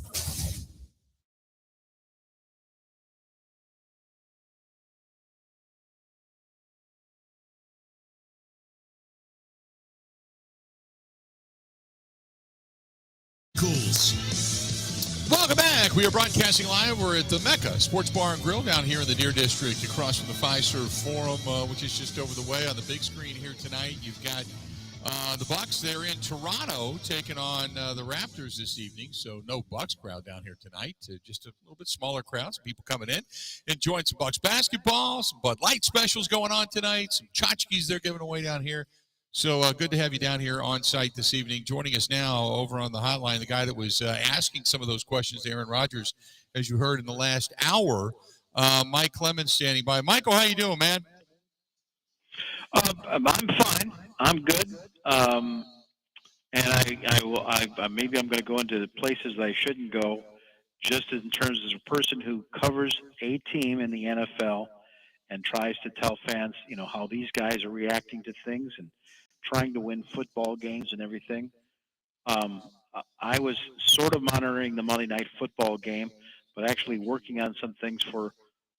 Welcome back. We are broadcasting live. We're at the MECCA Sports Bar and Grill down here in the Deer District across from the Fiserv Forum, which is just over the way on the big screen here tonight. You've got the Bucs. They're in Toronto taking on the Raptors this evening. So no Bucs crowd down here tonight. Just a little bit smaller crowd. Some people coming in, enjoying some Bucs basketball, some Bud Light specials going on tonight, some tchotchkes they're giving away down here. So good to have you down here on site this evening. Joining us now over on the hotline, the guy that was asking some of those questions to Aaron Rodgers, as you heard in the last hour, Mike Clemens standing by. Michael, how you doing, man? I'm fine. I'm good. And I maybe I'm going to go into the places that I shouldn't go, just in terms of a person who covers a team in the NFL and tries to tell fans, how these guys are reacting to things and trying to win football games and everything. I was sort of monitoring the Monday Night Football game, but actually working on some things for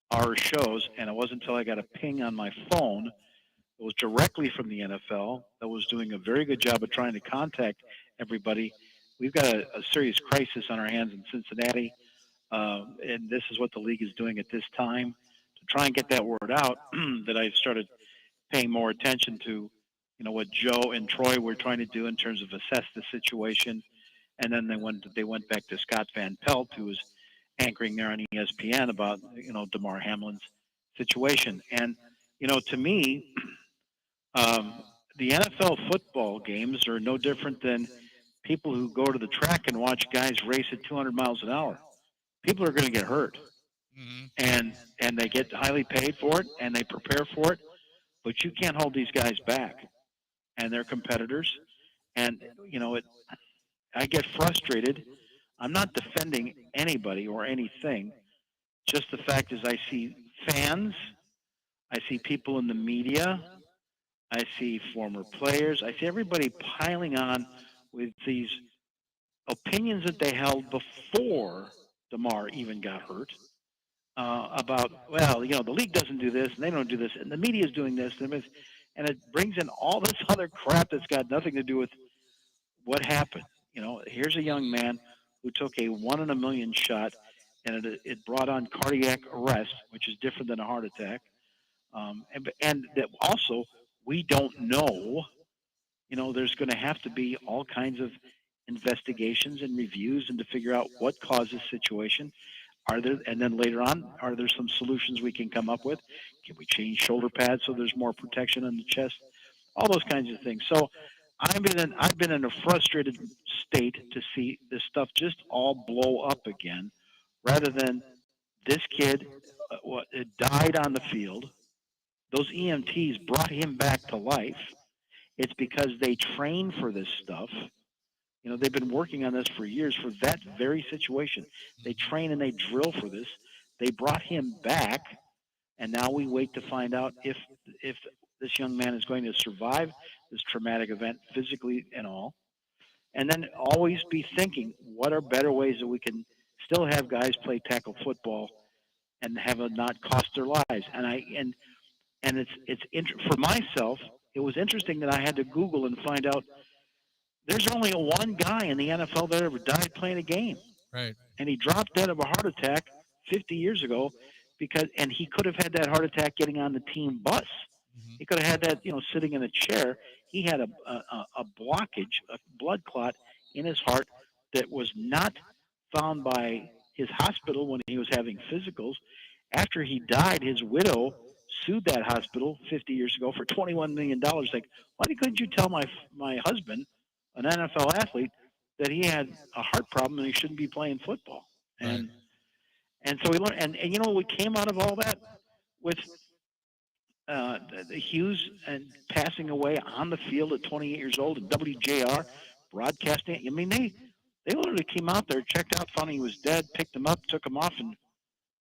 our shows, and it wasn't until I got a ping on my phone that was directly from the NFL that was doing a very good job of trying to contact everybody. We've got a serious crisis on our hands in Cincinnati, and this is what the league is doing at this time to try and get that word out that I've started paying more attention to, what Joe and Troy were trying to do in terms of assess the situation. And then they went back to Scott Van Pelt, who was anchoring there on ESPN about, Damar Hamlin's situation. And, to me, the NFL football games are no different than people who go to the track and watch guys race at 200 miles an hour. People are going to get hurt. And they get highly paid for it, and they prepare for it. But you can't hold these guys back. And they're competitors. And, I get frustrated. I'm not defending anybody or anything. Just the fact is I see fans. I see people in the media. I see former players. I see everybody piling on with these opinions that they held before Damar even got hurt. About, the league doesn't do this, and they don't do this, and the media is doing this, and it brings in all this other crap that's got nothing to do with what happened. Here's a young man who took a 1 in a million shot, and it brought on cardiac arrest, which is different than a heart attack. And that also, we don't know, there's going to have to be all kinds of investigations and reviews and to figure out what caused this situation. And then later on, are there some solutions we can come up with? Can we change shoulder pads so there's more protection on the chest? All those kinds of things. So I've been in a frustrated state to see this stuff just all blow up again, rather than this kid died on the field. Those EMTs brought him back to life. It's because they train for this stuff. They've been working on this for years for that very situation. They train and they drill for this. They brought him back, and now we wait to find out if this young man is going to survive this traumatic event physically and all. And then always be thinking, what are better ways that we can still have guys play tackle football and have it not cost their lives? And it's for myself, it was interesting that I had to Google and find out there's only one guy in the NFL that ever died playing a game. Right. And he dropped dead of a heart attack 50 years ago and he could have had that heart attack getting on the team bus. He could have had that, sitting in a chair. He had a blockage, a blood clot in his heart that was not found by his hospital when he was having physicals. After he died, his widow sued that hospital 50 years ago for $21 million. Like, why couldn't you tell my husband, an NFL athlete, that he had a heart problem and he shouldn't be playing football? And so we learned, and what came out of all that with the Hughes and passing away on the field at 28 years old, and WJR broadcasting. I mean, They literally came out there, checked out, found he was dead, picked him up, took him off, and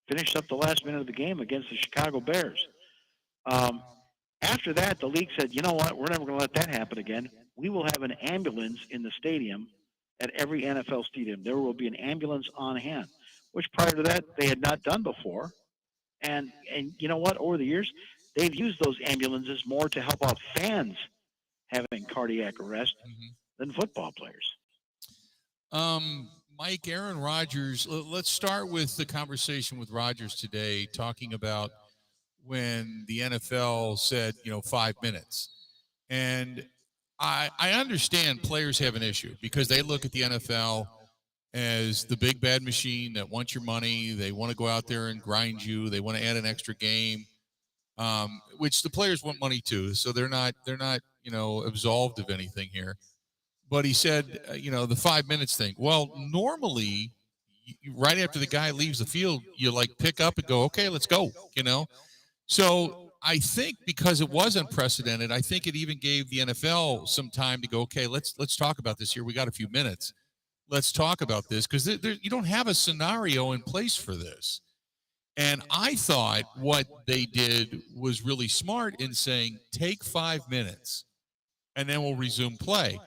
finished up the last minute of the game against the Chicago Bears. After that, the league said, you know what, we're never going to let that happen again. We will have an ambulance in the stadium at every NFL stadium. There will be an ambulance on hand, which prior to that they had not done before. And you know what, over the years, they've used those ambulances more to help out fans having cardiac arrest than football players. Mike, Aaron Rodgers, let's start with the conversation with Rodgers today, talking about when the NFL said, 5 minutes. And I understand players have an issue because they look at the NFL as the big bad machine that wants your money. They want to go out there and grind you. They want to add an extra game, which the players want money too. So they're not, absolved of anything here. But he said, the 5 minutes thing. Well, normally, right after the guy leaves the field, you pick up and go, okay, let's go, So I think because it was unprecedented, I think it even gave the NFL some time to go, okay, let's talk about this here. We got a few minutes. Let's talk about this because you don't have a scenario in place for this. And I thought what they did was really smart in saying, take 5 minutes and then we'll resume play.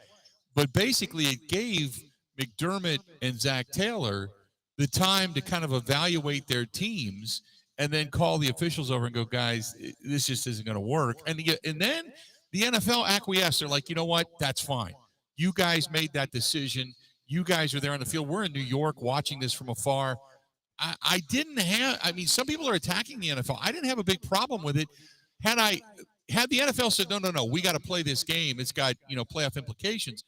But basically, it gave McDermott and Zach Taylor the time to kind of evaluate their teams and then call the officials over and go, guys, this just isn't going to work. And then the NFL acquiesced. They're like, you know what? That's fine. You guys made that decision. You guys are there on the field. We're in New York watching this from afar. I some people are attacking the NFL. I didn't have a big problem with it. Had the NFL said, no, we got to play this game. It's got, playoff implications.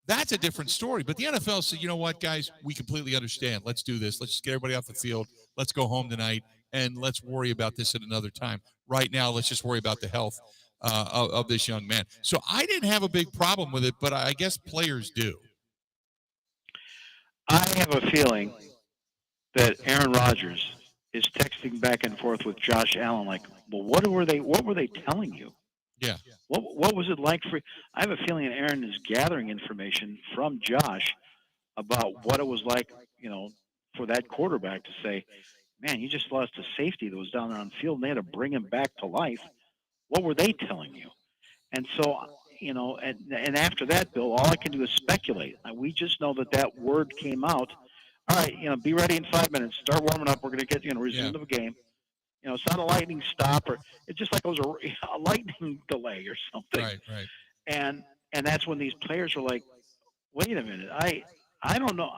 That's a different story. But the NFL said, you know what, guys, we completely understand. Let's do this. Let's just get everybody off the field. Let's go home tonight, and let's worry about this at another time. Right now, let's just worry about the health of this young man. So I didn't have a big problem with it, but I guess players do. I have a feeling that Aaron Rodgers is texting back and forth with Josh Allen like, well, what were they telling you? Yeah. What was it like for? I have a feeling that Aaron is gathering information from Josh about what it was like, for that quarterback to say, "Man, you just lost a safety that was down there on the field, and they had to bring him back to life." What were they telling you? And so, and after that, Bill, all I can do is speculate. We just know that word came out. All right, be ready in 5 minutes. Start warming up. We're going to get resume the game. It's not a lightning stop, or it's just like it was a lightning delay or something. Right. And that's when these players were like, "Wait a minute, I don't know.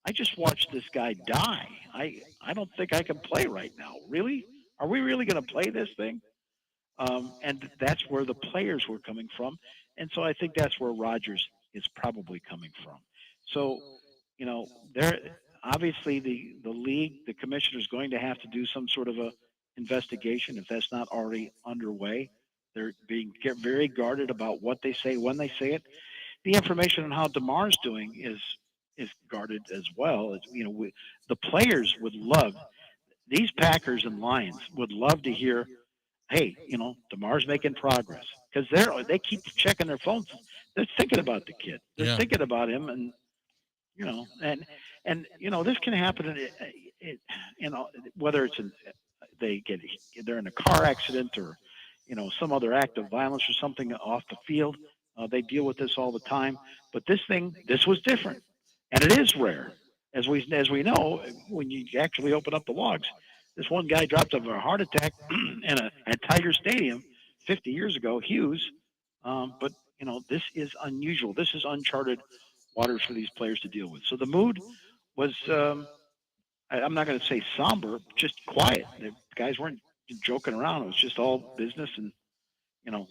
I just watched this guy die. I don't think I can play right now. Really? Are we really going to play this thing?" And that's where the players were coming from, and so I think that's where Rodgers is probably coming from. So, there. Obviously, the league, the commissioner is going to have to do some sort of a investigation if that's not already underway. They're being very guarded about what they say when they say it. The information on how DeMar's doing is guarded as well. The players would love, these Packers and Lions would love to hear, hey, DeMar's making progress, because they keep checking their phones. They're thinking about the kid. They're thinking about him, and this can happen. Whether they're in a car accident or some other act of violence or something off the field. They deal with this all the time. But this was different, and it is rare, as we know when you actually open up the logs. This one guy dropped of a heart attack at Tiger Stadium 50 years ago, Hughes. But this is unusual. This is uncharted waters for these players to deal with. So the mood was, I'm not going to say somber, just quiet. The guys weren't joking around. It was just all business, and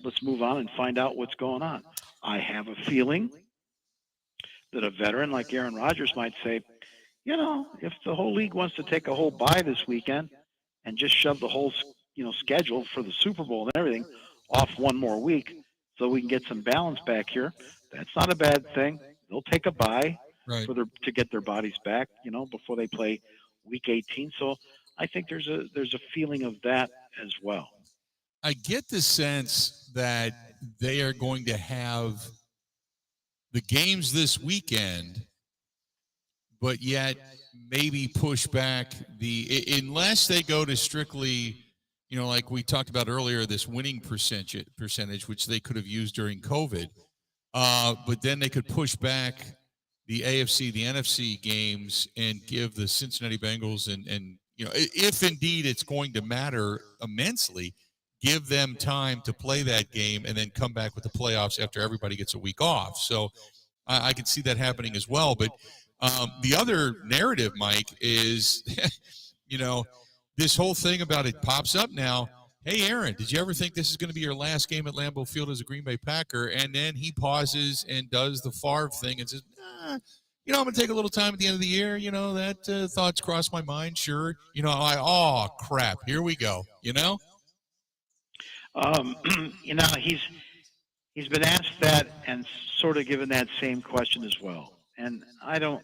let's move on and find out what's going on. I have a feeling that a veteran like Aaron Rodgers might say, if the whole league wants to take a whole bye this weekend and just shove the whole schedule for the Super Bowl and everything off one more week so we can get some balance back here, that's not a bad thing. They'll take a bye to get their bodies back, before they play Week 18. So I think there's a feeling of that as well. I get the sense that they are going to have the games this weekend, but yet maybe push back unless they go to strictly, like we talked about earlier, this winning percentage, which they could have used during COVID. But then they could push back the AFC, the NFC games and give the Cincinnati Bengals and if indeed it's going to matter immensely, give them time to play that game and then come back with the playoffs after everybody gets a week off. So I can see that happening as well. But the other narrative, Mike, is, this whole thing about it pops up now. Hey, Aaron, did you ever think this is going to be your last game at Lambeau Field as a Green Bay Packer? And then he pauses and does the Favre thing and says, I'm going to take a little time at the end of the year. That thoughts crossed my mind. Sure. Oh, crap. Here we go. He's been asked that and sort of given that same question as well. And I don't,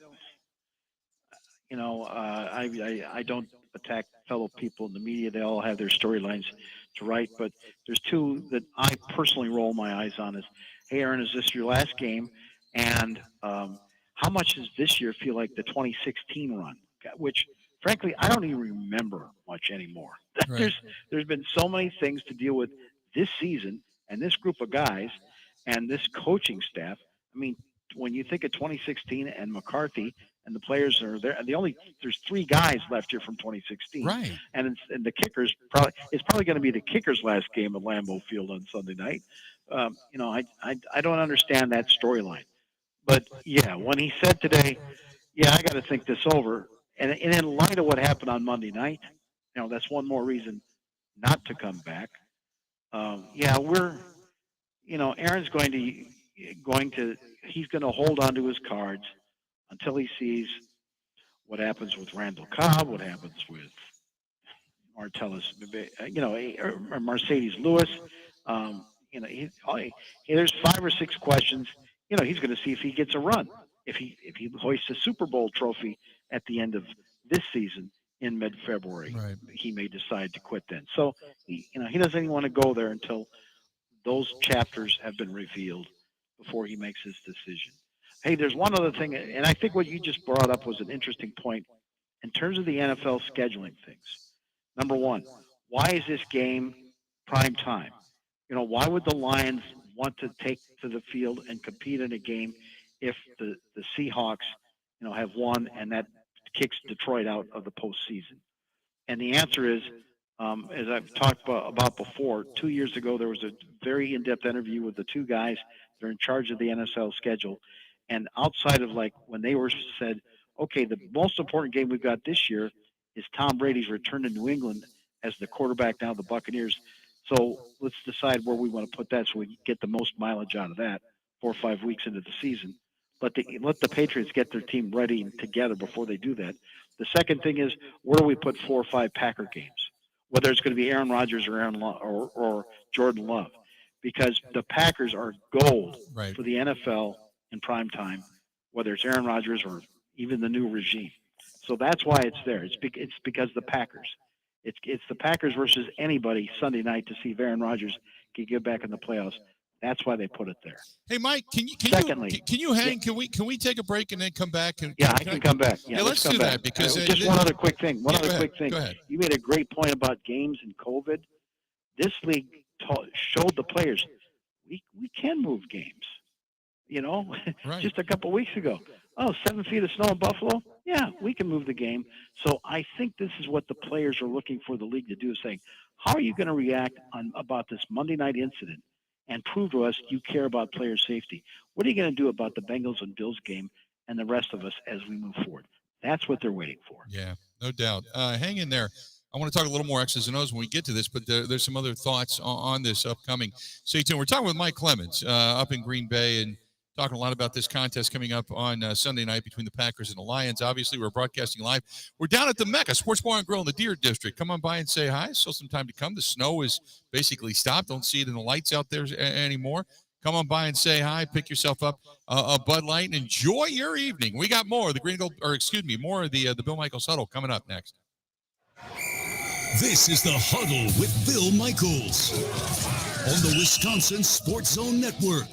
I don't attack fellow people in the media. They all have their storylines to write, but there's two that I personally roll my eyes on is, hey, Aaron, is this your last game? And how much does this year feel like the 2016 run? Which, frankly, I don't even remember much anymore. Right. There's been so many things to deal with this season and this group of guys and this coaching staff. I mean, when you think of 2016 and McCarthy and the players are there, there's three guys left here from 2016, right? And the kickers it's probably going to be the kickers' last game at Lambeau Field on Sunday night. I don't understand that storyline, but yeah, when he said today, I got to think this over, and in light of what happened on Monday night, that's one more reason not to come back. Aaron's going to he's going to hold on to his cards until he sees what happens with Randall Cobb, what happens with Mercedes Lewis. There's 5 or 6 questions. He's going to see if he gets a run, if he hoists a Super Bowl trophy at the end of this season in mid-February. Right. He may decide to quit then. So he doesn't even want to go there until those chapters have been revealed before he makes his decision. Hey, there's one other thing, and I think what you just brought up was an interesting point in terms of the NFL scheduling things. Number one, why is this game prime time? Why would the Lions want to take to the field and compete in a game if the Seahawks, have won and that kicks Detroit out of the postseason? And the answer is, as I've talked about before, 2 years ago, there was a very in-depth interview with the two guys that are in charge of the NFL schedule. And outside of when they were said, okay, the most important game we've got this year is Tom Brady's return to New England as the quarterback now of the Buccaneers. So let's decide where we want to put that so we get the most mileage out of that 4 or 5 weeks into the season. Let the Patriots get their team ready and together before they do that. The second thing is, where do we put 4 or 5 Packer games? Whether it's going to be Aaron Rodgers or or Jordan Love, because the Packers are gold for the NFL in prime time, whether it's Aaron Rodgers or even the new regime. So that's why it's there. It's because the Packers. It's the Packers versus anybody Sunday night to see if Aaron Rodgers can get back in the playoffs. That's why they put it there. Hey, Mike, can you hang? Yeah. Can we take a break and then come back? I can come back. Yeah, let's do that because just one other quick thing. Go ahead. You made a great point about games and COVID. This league showed the players we can move games. Just a couple weeks ago. 7 feet of snow in Buffalo? Yeah, we can move the game. So I think this is what the players are looking for the league to do, is saying, how are you going to react about this Monday night incident and prove to us you care about player safety? What are you going to do about the Bengals and Bills game and the rest of us as we move forward? That's what they're waiting for. Yeah, no doubt. Hang in there. I want to talk a little more X's and O's when we get to this, but there's some other thoughts on this upcoming. Stay tuned. We're talking with Mike Clemens up in Green Bay and talking a lot about this contest coming up on Sunday night between the Packers and the Lions. Obviously, we're broadcasting live. We're down at the MECCA Sports Bar and Grill in the Deer District. Come on by and say hi. Still some time to come. The snow is basically stopped. Don't see it in the lights out there anymore. Come on by and say hi. Pick yourself up a Bud Light and enjoy your evening. We got more of the more of the Bill Michaels Huddle coming up next. This is the Huddle with Bill Michaels on the Wisconsin Sports Zone Network.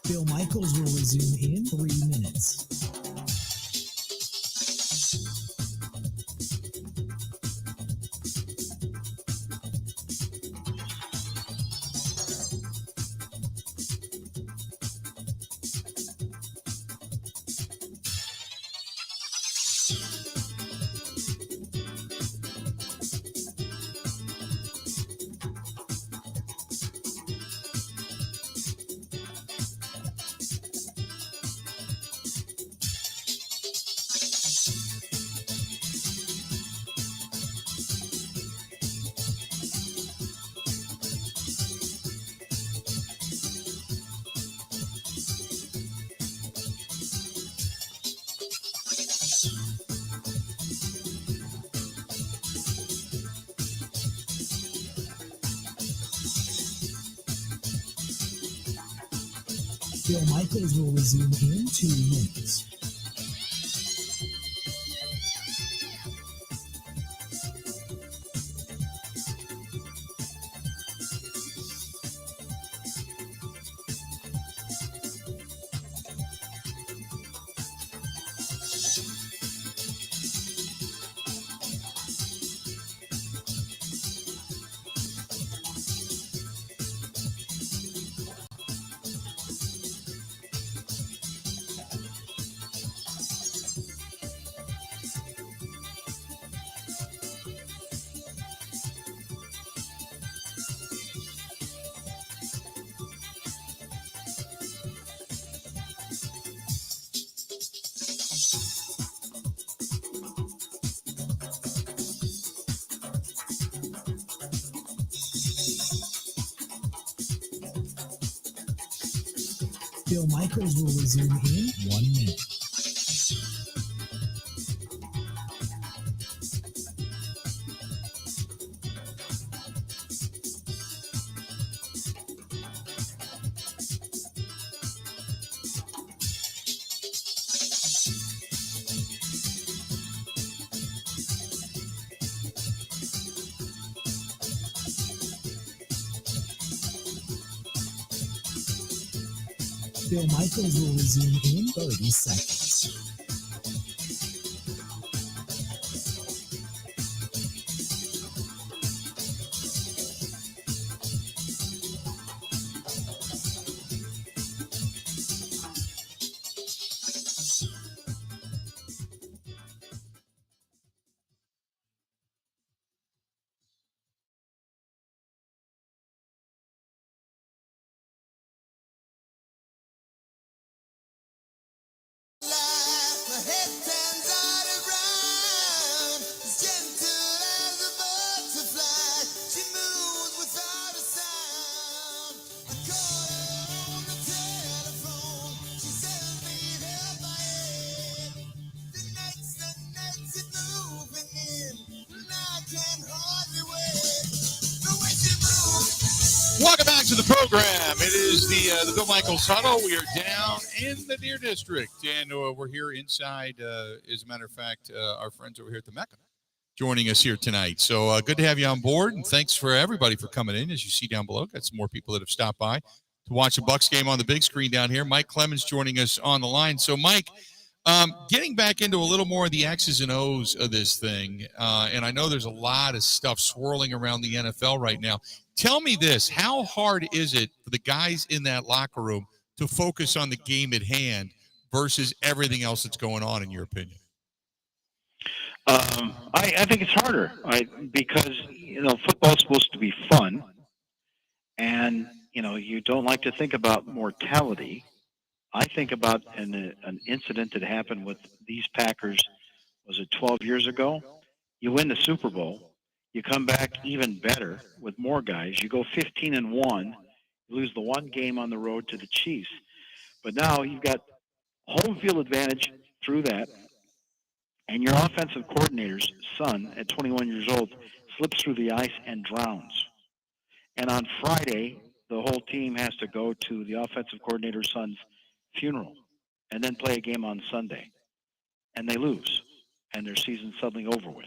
Bill Michaels will resume in 3 minutes. Bill Michaels will resume in 2 minutes. Bill Michaels will resume in 1 minute. Bill Michaels will resume in 30 seconds. Welcome back to the program. It is the Bill Michaels Huddle. We are down in the Deer District, and we're here inside, as a matter of fact, our friends over here at the MECCA joining us here tonight. So good to have you on board, and thanks for everybody for coming in. As you see down below, got some more people that have stopped by to watch the Bucs game on the big screen down here. Mike Clemens joining us on the line. So, Mike, getting back into a little more of the X's and O's of this thing, and I know there's a lot of stuff swirling around the NFL right now. Tell me this, how hard is it for the guys in that locker room to focus on the game at hand versus everything else that's going on, in your opinion? I think it's harder because, football's supposed to be fun. And, you don't like to think about mortality. I think about an incident that happened with these Packers, was it 12 years ago? You win the Super Bowl. You come back even better with more guys. You go 15-1, you lose the one game on the road to the Chiefs. But now you've got home field advantage through that, and your offensive coordinator's son, at 21 years old, slips through the ice and drowns. And on Friday, the whole team has to go to the offensive coordinator's son's funeral and then play a game on Sunday. And they lose, and their season's suddenly over with.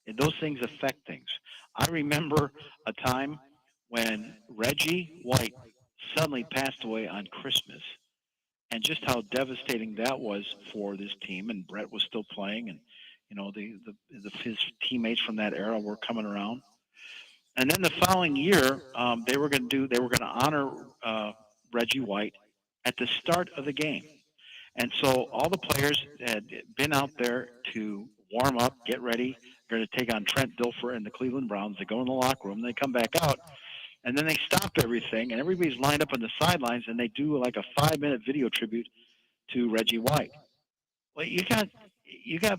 And those things affect things. I remember a time when Reggie White suddenly passed away on Christmas, and just how devastating that was for this team. And Brett was still playing, and his teammates from that era were coming around. And then the following year, they were going to honor Reggie White at the start of the game. And so all the players had been out there to warm up, get ready. They're going to take on Trent Dilfer and the Cleveland Browns. They go in the locker room, they come back out, and then they stop everything, and everybody's lined up on the sidelines, and they do like a 5-minute video tribute to Reggie White. Well, you got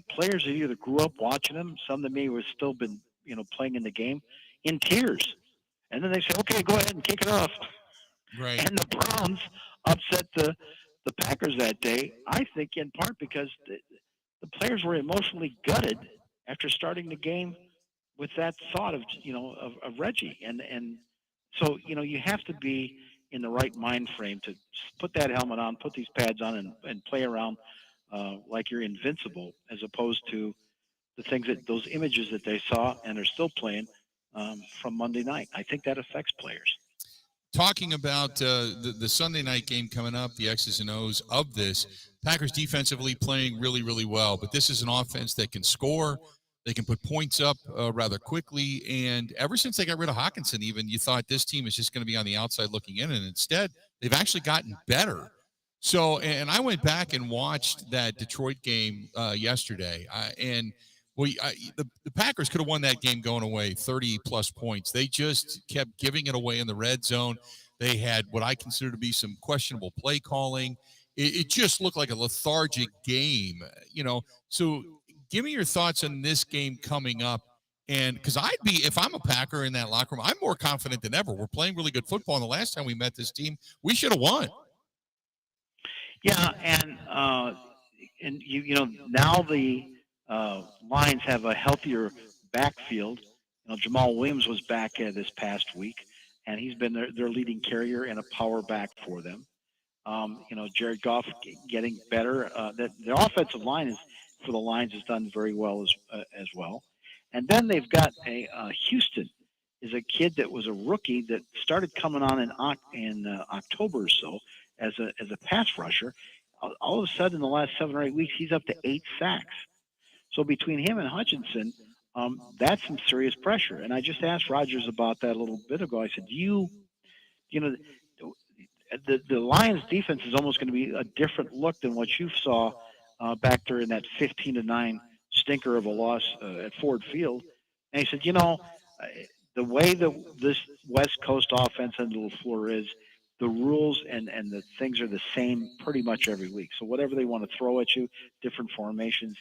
players that either grew up watching him, some that may have still been playing in the game, in tears, and then they say, "Okay, go ahead and kick it off." Right. And the Browns upset the Packers that day, I think in part because the players were emotionally gutted after starting the game with that thought of Reggie, and so you have to be in the right mind frame to put that helmet on, put these pads on, and play around like you're invincible, as opposed to those images that they saw and are still playing from Monday night. I think that affects players. Talking about the Sunday night game coming up, the X's and O's of this, Packers defensively playing really, really well. But this is an offense that can score. They can put points up rather quickly. And ever since they got rid of Hawkinson, even, you thought this team is just going to be on the outside looking in. And instead, they've actually gotten better. So, and I went back and watched that Detroit game yesterday. The Packers could have won that game going away, 30-plus points. They just kept giving it away in the red zone. They had what I consider to be some questionable play calling. It just looked like a lethargic game, So give me your thoughts on this game coming up. And because if I'm a Packer in that locker room, I'm more confident than ever. We're playing really good football. And the last time we met this team, we should have won. Yeah, and now the Lions have a healthier backfield. Jamal Williams was back this past week, and he's been their leading carrier and a power back for them. Jared Goff getting better. The offensive line for the Lions has done very well as well. And then they've got Houston is a kid that was a rookie that started coming on in October or so as a pass rusher. All of a sudden, in the last 7 or 8 weeks, he's up to 8 sacks. So between him and Hutchinson, that's some serious pressure. And I just asked Rodgers about that a little bit ago. I said, the Lions defense is almost going to be a different look than what you saw back there in that 15-9 stinker of a loss at Ford Field. And he said, the way this West Coast offense under LaFleur is, the rules and the things are the same pretty much every week. So whatever they want to throw at you, different formations,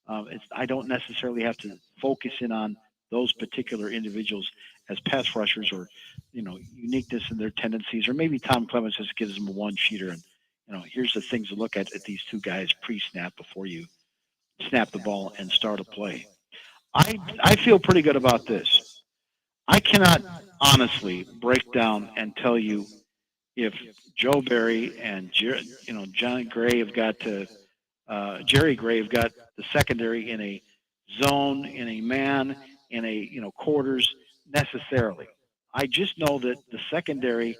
I don't necessarily have to focus in on those particular individuals as pass rushers or, uniqueness in their tendencies, or maybe Tom Clemens just gives them a one-sheeter and, here's the things to look at these two guys pre-snap before you snap the ball and start a play. I feel pretty good about this. I cannot honestly break down and tell you if Joe Barry and Jerry Gray have got the secondary in a zone, in a man, in a quarters necessarily. I just know that the secondary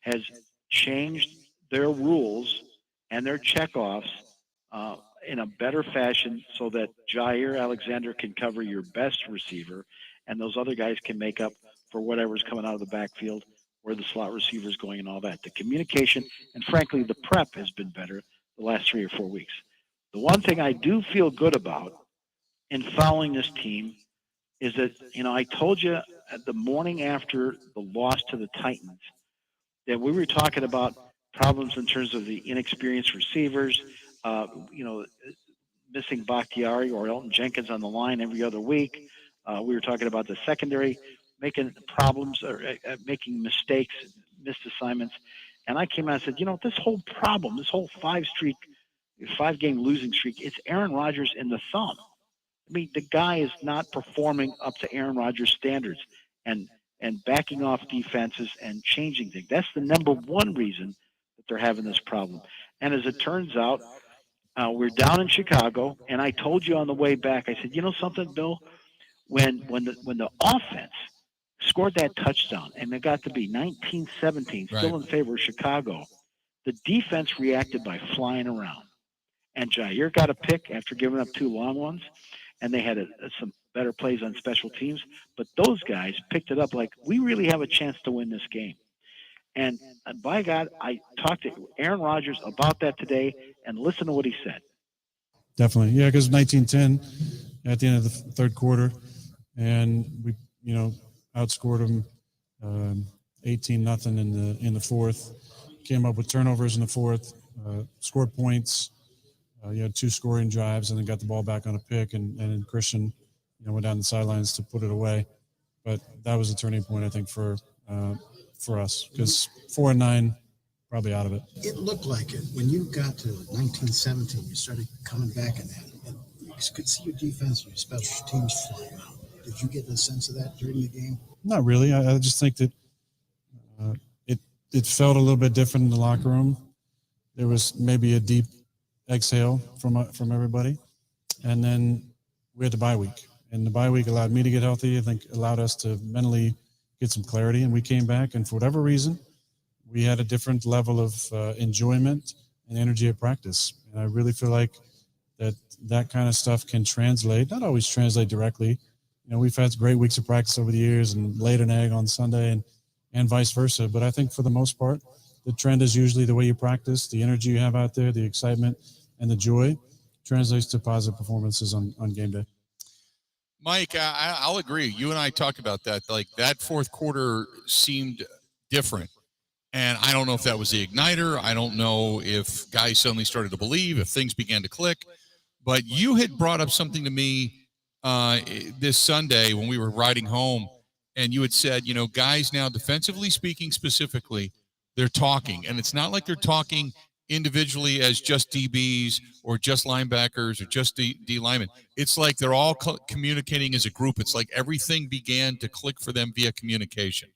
has changed their rules and their checkoffs in a better fashion so that Jair Alexander can cover your best receiver and those other guys can make up for whatever's coming out of the backfield, where the slot receiver is going and all that. The communication and, frankly, the prep has been better the last 3 or 4 weeks. The one thing I do feel good about in following this team is that, I told you at the morning after the loss to the Titans that we were talking about problems in terms of the inexperienced receivers, missing Bakhtiari or Elton Jenkins on the line every other week. We were talking about the secondary making problems or making mistakes, missed assignments. And I came out and said, this whole problem, this whole 5-game losing streak, it's Aaron Rodgers in the thumb. I mean, the guy is not performing up to Aaron Rodgers' standards and backing off defenses and changing things. That's the number one reason that they're having this problem. And as it turns out, we're down in Chicago, and I told you on the way back, I said, something, Bill? When the offense scored that touchdown, and it got to be 19-17, still in favor of Chicago, the defense reacted by flying around. And Jair got a pick after giving up 2 long ones, and they had some better plays on special teams. But those guys picked it up like, we really have a chance to win this game. And by God, I talked to Aaron Rodgers about that today, and listen to what he said. Definitely. Yeah, because 19-10 at the end of the third quarter, and we, outscored them 18-0 in the fourth. Came up with turnovers in the fourth, scored points. You had 2 scoring drives, and then got the ball back on a pick, and then Christian, went down the sidelines to put it away. But that was a turning point, I think, for us, because 4-9, probably out of it. It looked like it when you got to 19-17. You started coming back in that, and you could see your defense and your special teams flying out. Did you get a sense of that during the game? Not really. I just think that it felt a little bit different in the locker room. There was maybe a deep exhale from everybody, and then we had the bye week, and the bye week allowed me to get healthy. I think allowed us to mentally get some clarity, and we came back, and for whatever reason, we had a different level of enjoyment and energy at practice. And I really feel like that kind of stuff can translate, not always translate directly. We've had great weeks of practice over the years and laid an egg on Sunday and vice versa. But I think for the most part, the trend is usually the way you practice, the energy you have out there, the excitement and the joy translates to positive performances on game day. Mike, I'll agree. You and I talked about that. Like, that fourth quarter seemed different. And I don't know if that was the igniter. I don't know if guys suddenly started to believe, if things began to click. But you had brought up something to me this Sunday when we were riding home, and you had said, guys now, defensively speaking specifically, they're talking. And it's not like they're talking individually as just DBs or just linebackers or just D linemen. It's like they're all communicating as a group. It's like everything began to click for them via communication.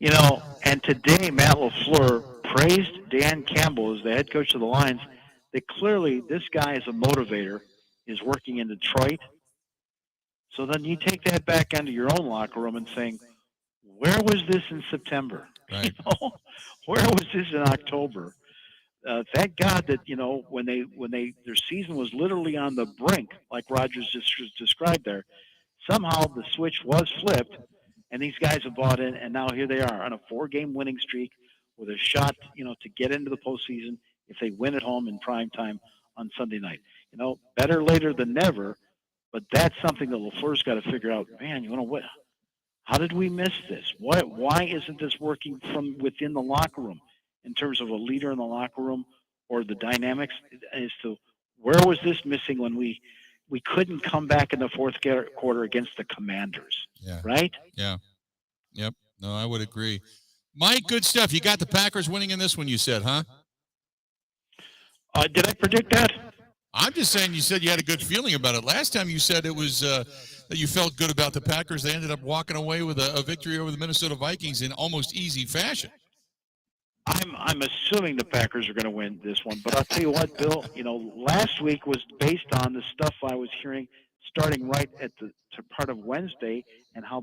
And today Matt LaFleur praised Dan Campbell as the head coach of the Lions. That clearly this guy is a motivator, is working in Detroit. So then you take that back into your own locker room and saying, where was this in September? Right. Where was this in October? Thank God that, when their season was literally on the brink, like Rodgers just described there, somehow the switch was flipped, and these guys have bought in, and now here they are on a 4-game winning streak with a shot, to get into the postseason if they win at home in prime time on Sunday night. Better later than never, but that's something that LaFleur's got to figure out. Man, what? How did we miss this? Why isn't this working from within the locker room in terms of a leader in the locker room or the dynamics as to where was this missing when we couldn't come back in the fourth quarter against the Commanders? Yeah. Right? Yeah. Yep. No, I would agree. Mike, good stuff. You got the Packers winning in this one, you said, huh? Did I predict that? I'm just saying you said you had a good feeling about it. Last time you said it was that you felt good about the Packers. They ended up walking away with a victory over the Minnesota Vikings in almost easy fashion. I'm assuming the Packers are going to win this one, but I'll tell you what, Bill. Last week was based on the stuff I was hearing starting right at the part of Wednesday, and how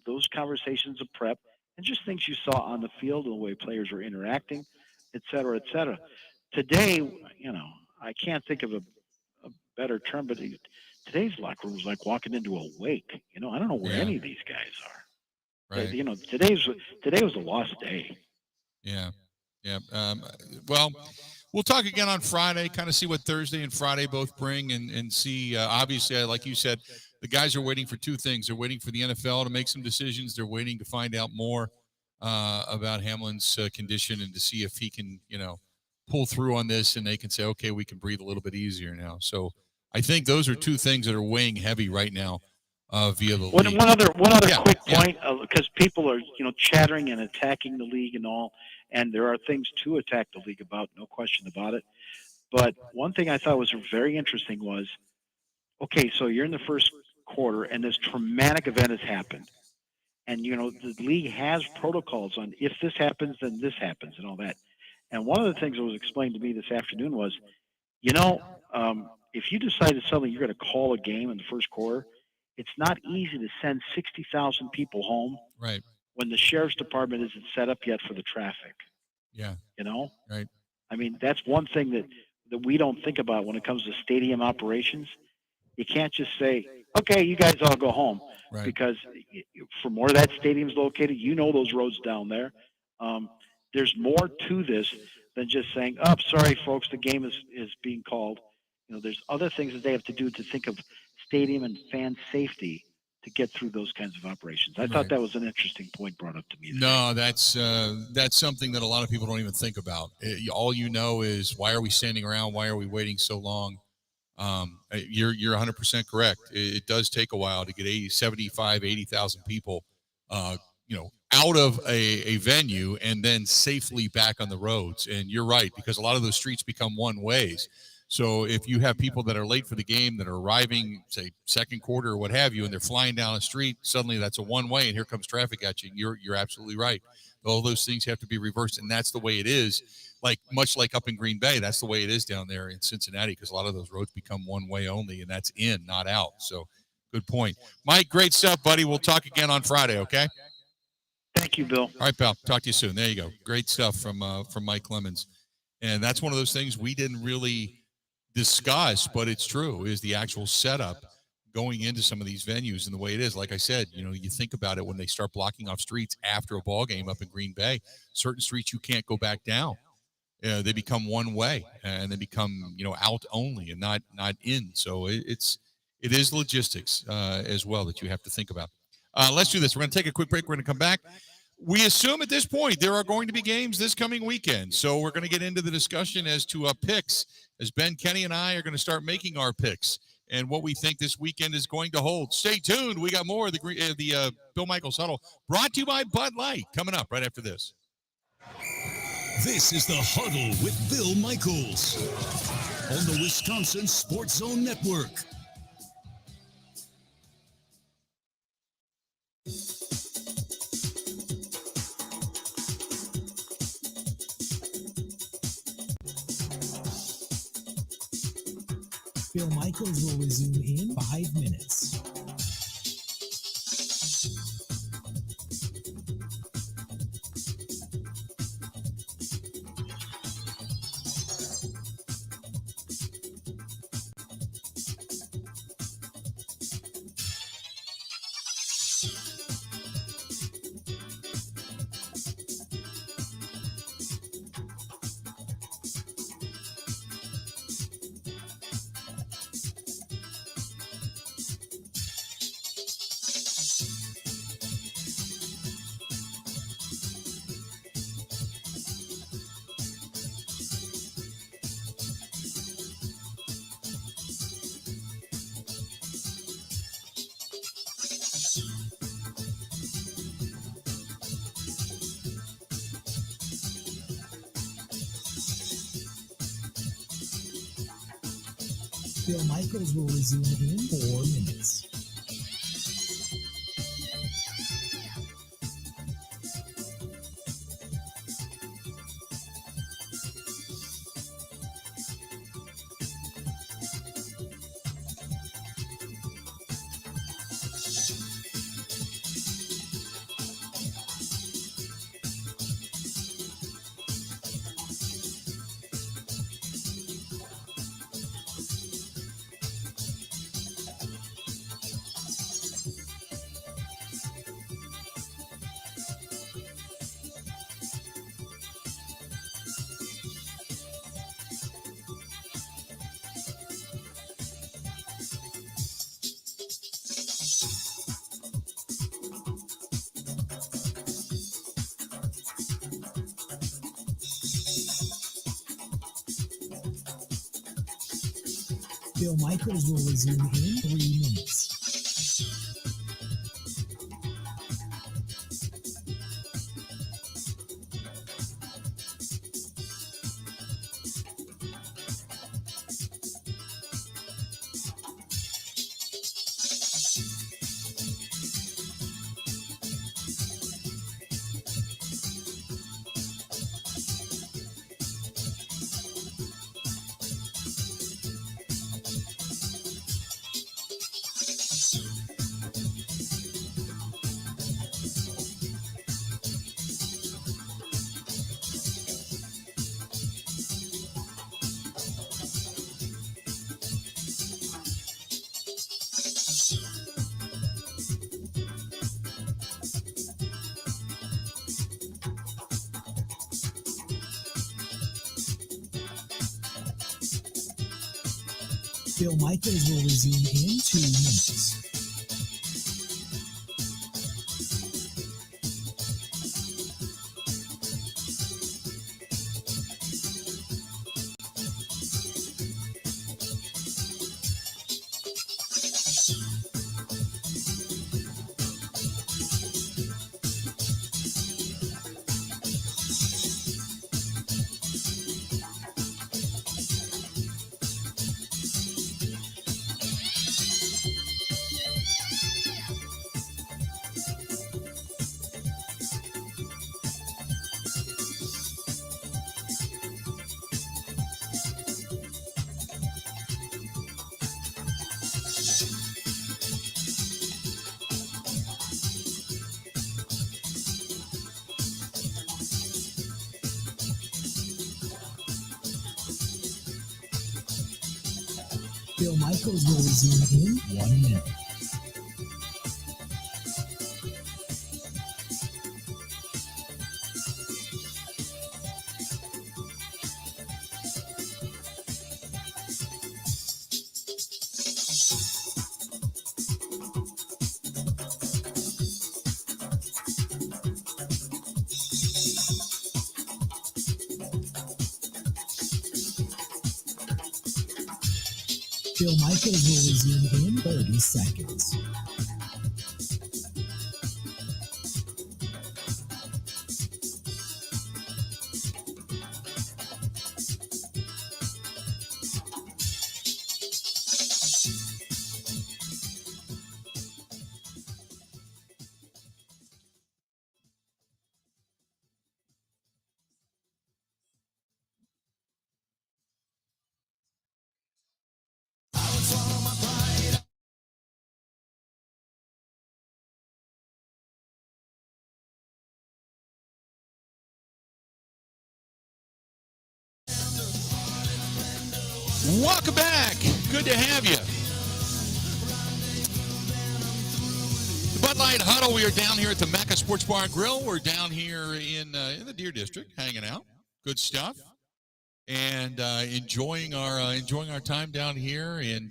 those conversations of prep and just things you saw on the field and the way players were interacting, et cetera, et cetera. Today, I can't think of a better term, but today's locker room was like walking into a wake. I don't know where any of these guys are. Right. Today was a lost day. Yeah. Yeah. Well, we'll talk again on Friday, kind of see what Thursday and Friday both bring, and see, obviously, like you said, the guys are waiting for 2 things. They're waiting for the NFL to make some decisions. They're waiting to find out more about Hamlin's condition and to see if he can, pull through on this, and they can say, okay, we can breathe a little bit easier now. So I think those are 2 things that are weighing heavy right now via the league. One other quick point, because people are chattering and attacking the league and all, and there are things to attack the league about, no question about it. But one thing I thought was very interesting was, okay, so you're in the first quarter, and this traumatic event has happened, and the league has protocols on if this happens, then this happens, and all that. And one of the things that was explained to me this afternoon was, if you decided suddenly you're going to call a game in the first quarter, it's not easy to send 60,000 people home Right. when the sheriff's department isn't set up yet for the traffic. Yeah. You know? Right. I mean, that's one thing that we don't think about when it comes to stadium operations. You can't just say, okay, you guys all go home. Right. Because from where that stadium's located, you know those roads down there. There's more to this than just saying, oh, sorry, folks, the game is being called. You know, there's other things that they have to do to think of stadium and fan safety to get through those kinds of operations. I thought that was an interesting point brought up to me. No, that's something that a lot of people don't even think about. All you know is, why are we standing around? Why are we waiting so long? You're 100% correct. It does take a while to get 80,000 people, out of a venue and then safely back on the roads. And you're right, because a lot of those streets become one ways. So if you have people that are late for the game that are arriving, say, second quarter or what have you, and they're flying down a street, suddenly that's a one way, and here comes traffic at you. You're absolutely right. All those things have to be reversed, and that's the way it is. Much like up in Green Bay, that's the way it is down there in Cincinnati, because a lot of those roads become one way only, and that's in, not out. So good point. Mike, great stuff, buddy. We'll talk again on Friday, okay? Thank you, Bill. All right, pal. Talk to you soon. There you go. Great stuff from Mike Clemens. And that's one of those things we didn't really discuss, but it's true, is the actual setup going into some of these venues and the way it is. Like I said, you think about it when they start blocking off streets after a ball game up in Green Bay, certain streets you can't go back down. They become one way, and they become, out only and not in. So it is logistics as well that you have to think about. Let's do this. We're going to take a quick break. We're going to come back. We assume at this point there are going to be games this coming weekend. So we're going to get into the discussion as to picks, as Ben, Kenny, and I are going to start making our picks and what we think this weekend is going to hold. Stay tuned. We got more of the Bill Michaels Huddle, brought to you by Bud Light, coming up right after this. This is the Huddle with Bill Michaels on the Wisconsin Sports Zone Network. Bill Michaels will resume in 5 minutes. Bill Michaels will resume in 4 minutes. Bill Michaels will resume in 3 minutes. Bill Michaels will resume in 2 minutes. Bill Michaels will resume in 1 minute. Bill Michaels will resume in 30 seconds. Welcome back. Good to have you. The Bud Light Huddle. We are down here at the MECCA Sports Bar and Grill. We're down here in the Deer District, hanging out. Good stuff, and enjoying our time down here. And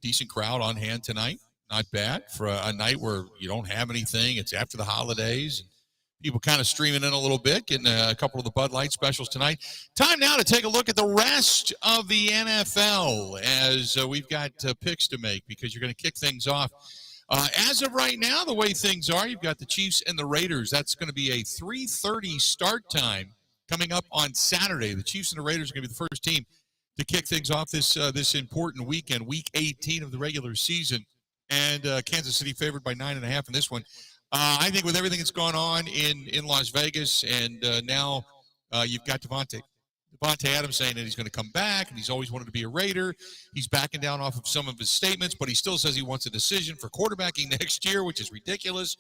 decent crowd on hand tonight. Not bad for a night where you don't have anything. It's after the holidays. People kind of streaming in a little bit, getting a couple of the Bud Light specials tonight. Time now to take a look at the rest of the NFL as we've got picks to make because you're going to kick things off. As of right now, the way things are, you've got the Chiefs and the Raiders. That's going to be a 3:30 start time coming up on Saturday. The Chiefs and the Raiders are going to be the first team to kick things off this important weekend, Week 18 of the regular season. And Kansas City favored by 9.5 in this one. I think with everything that's gone on in Las Vegas, and now you've got Devontae Adams saying that he's going to come back, and he's always wanted to be a Raider. He's backing down off of some of his statements, but he still says he wants a decision for quarterbacking next year, which is ridiculous.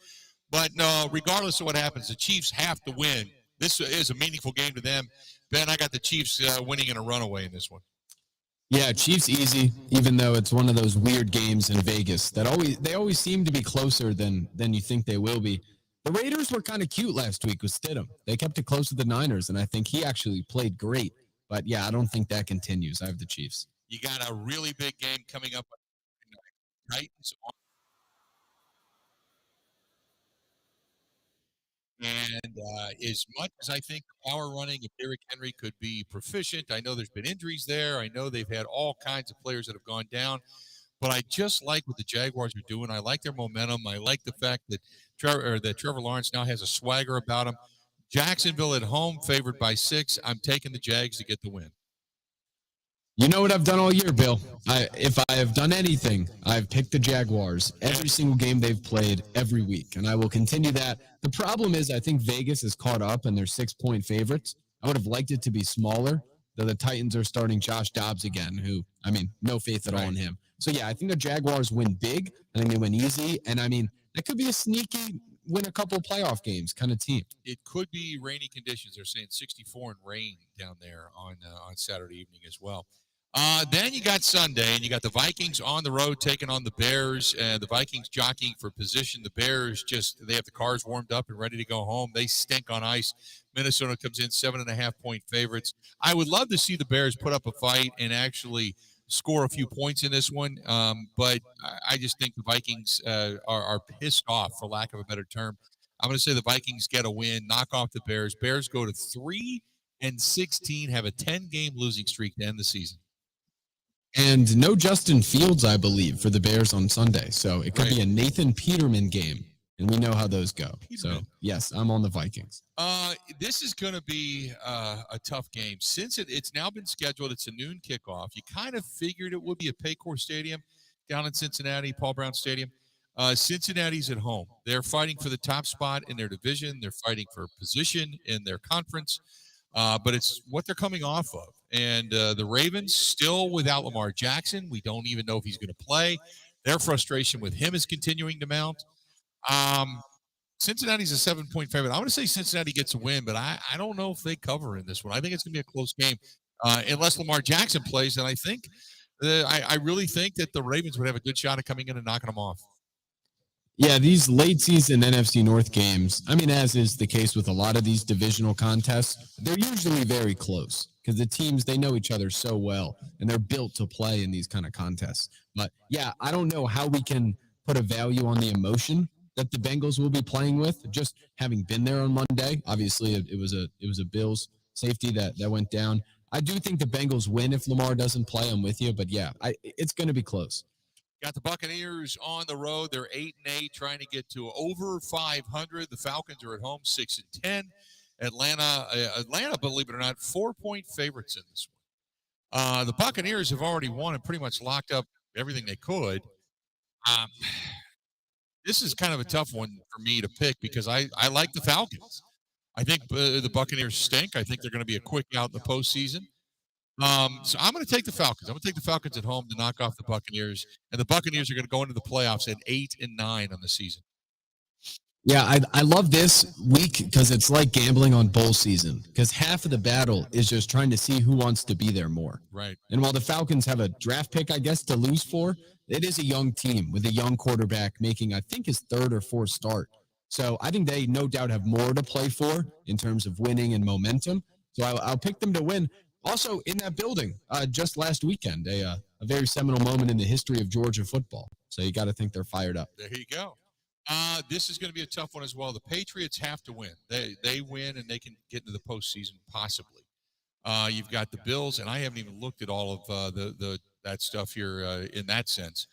But no, regardless of what happens, the Chiefs have to win. This is a meaningful game to them. Ben, I got the Chiefs winning in a runaway in this one. Yeah, Chiefs easy, even though it's one of those weird games in Vegas that they always seem to be closer than you think they will be. The Raiders were kind of cute last week with Stidham. They kept it close with the Niners, and I think he actually played great. But, yeah, I don't think that continues. I have the Chiefs. You got a really big game coming up. Titans on. And as much as I think the power running of Derrick Henry could be proficient, I know there's been injuries there. I know they've had all kinds of players that have gone down. But I just like what the Jaguars are doing. I like their momentum. I like the fact that Trevor Lawrence now has a swagger about him. Jacksonville at home, favored by 6. I'm taking the Jags to get the win. You know what I've done all year, Bill? If I have done anything, I've picked the Jaguars every single game they've played every week, and I will continue that. The problem is I think Vegas is caught up, and they're 6-point favorites. I would have liked it to be smaller, though the Titans are starting Josh Dobbs again, who, no faith at all in him. So, yeah, I think the Jaguars win big. I think they win easy, and, that could be a sneaky win a couple playoff games kind of team. It could be rainy conditions. They're saying 64 and rain down there on Saturday evening as well. Then you got Sunday, and you got the Vikings on the road taking on the Bears. The Vikings jockeying for position. The Bears they have the cars warmed up and ready to go home. They stink on ice. Minnesota comes in 7.5-point favorites. I would love to see the Bears put up a fight and actually score a few points in this one, but I just think the Vikings are pissed off, for lack of a better term. I'm going to say the Vikings get a win, knock off the Bears. Bears go to 3-16, have a 10-game losing streak to end the season. And no Justin Fields, I believe, for the Bears on Sunday. So it could be a Nathan Peterman game, and we know how those go. So, yes, I'm on the Vikings. This is going to be a tough game. Since it's now been scheduled, it's a noon kickoff. You kind of figured it would be at Paycor Stadium down in Cincinnati, Paul Brown Stadium. Cincinnati's at home. They're fighting for the top spot in their division. They're fighting for position in their conference. But it's what they're coming off of. And the Ravens still without Lamar Jackson. We don't even know if he's going to play. Their frustration with him is continuing to mount. Cincinnati's a 7-point favorite. I want to say Cincinnati gets a win, but I don't know if they cover in this one. I think it's going to be a close game unless Lamar Jackson plays. And I think I really think that the Ravens would have a good shot at coming in and knocking them off. Yeah, these late season NFC North games, I mean, as is the case with a lot of these divisional contests, they're usually very close because the teams, they know each other so well and they're built to play in these kind of contests. But yeah, I don't know how we can put a value on the emotion that the Bengals will be playing with, just having been there on Monday. Obviously, it was a Bills safety that went down. I do think the Bengals win if Lamar doesn't play. I'm with you, but yeah, it's going to be close. Got the Buccaneers on the road. They're 8-8, trying to get to over 500. The Falcons are at home, 6-10. Atlanta, believe it or not, 4-point favorites in this one. The Buccaneers have already won and pretty much locked up everything they could. This is kind of a tough one for me to pick because I like the Falcons. I think the Buccaneers stink. I think they're going to be a quick out in the postseason. So I'm going to take the Falcons. I'm going to take the Falcons at home to knock off the Buccaneers, and the Buccaneers are going to go into the playoffs at 8-9 on the season. Yeah, I love this week because it's like gambling on bowl season because half of the battle is just trying to see who wants to be there more. Right. And while the Falcons have a draft pick, I guess, to lose for, it is a young team with a young quarterback making, I think, his third or fourth start. So I think they no doubt have more to play for in terms of winning and momentum. So I'll pick them to win. Also, in that building, just last weekend, a very seminal moment in the history of Georgia football. So you got to think they're fired up. There you go. This is going to be a tough one as well. The Patriots have to win. They win, and they can get into the postseason possibly. You've got the Bills, and I haven't even looked at all of that stuff here in that sense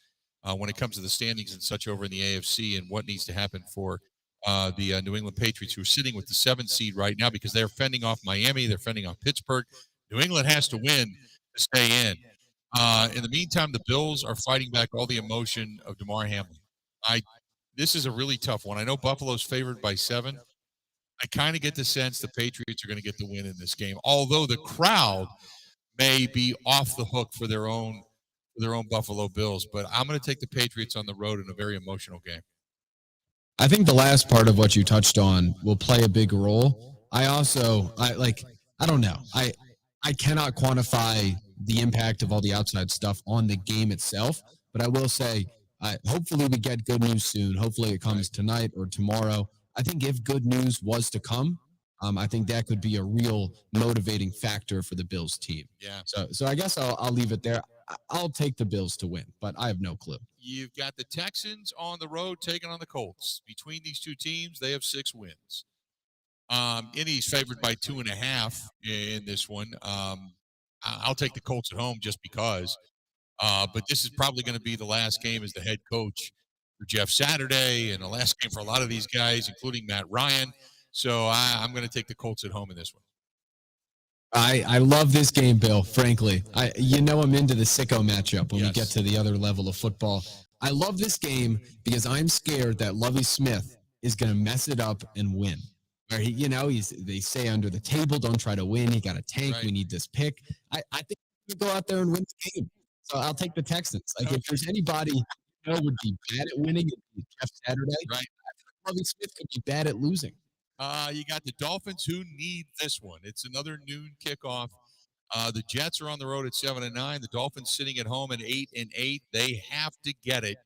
when it comes to the standings and such over in the AFC and what needs to happen for the New England Patriots, who are sitting with the 7th seed right now because they're fending off Miami. They're fending off Pittsburgh. New England has to win to stay in. In the meantime, the Bills are fighting back all the emotion of DeMar Hamlin. This is a really tough one. I know Buffalo's favored by 7. I kind of get the sense the Patriots are going to get the win in this game, although the crowd may be off the hook for their own Buffalo Bills. But I'm going to take the Patriots on the road in a very emotional game. I think the last part of what you touched on will play a big role. I don't know. I cannot quantify the impact of all the outside stuff on the game itself, but I will say, hopefully we get good news soon. Hopefully it comes tonight or tomorrow. I think if good news was to come, I think that could be a real motivating factor for the Bills team. Yeah. So I guess I'll leave it there. I'll take the Bills to win, but I have no clue. You've got the Texans on the road taking on the Colts. Between these two teams, they have 6 wins. Indy's favored by 2.5 in this one. I'll take the Colts at home just because. But this is probably going to be the last game as the head coach for Jeff Saturday and the last game for a lot of these guys, including Matt Ryan. So I'm going to take the Colts at home in this one. I love this game, Bill, frankly. I'm into the sicko matchup when we get to the other level of football. I love this game because I'm scared that Lovie Smith is going to mess it up and win. Where they say under the table, don't try to win. He got a tank. Right. We need this pick. I think he'll go out there and win the game. So I'll take the Texans. If there's anybody would be bad at winning, it'd be Jeff Saturday. Right. I think Lovie Smith could be bad at losing. You got the Dolphins who need this one. It's another noon kickoff. The Jets are on the road at 7-9. The Dolphins sitting at home at 8-8. They have to get it.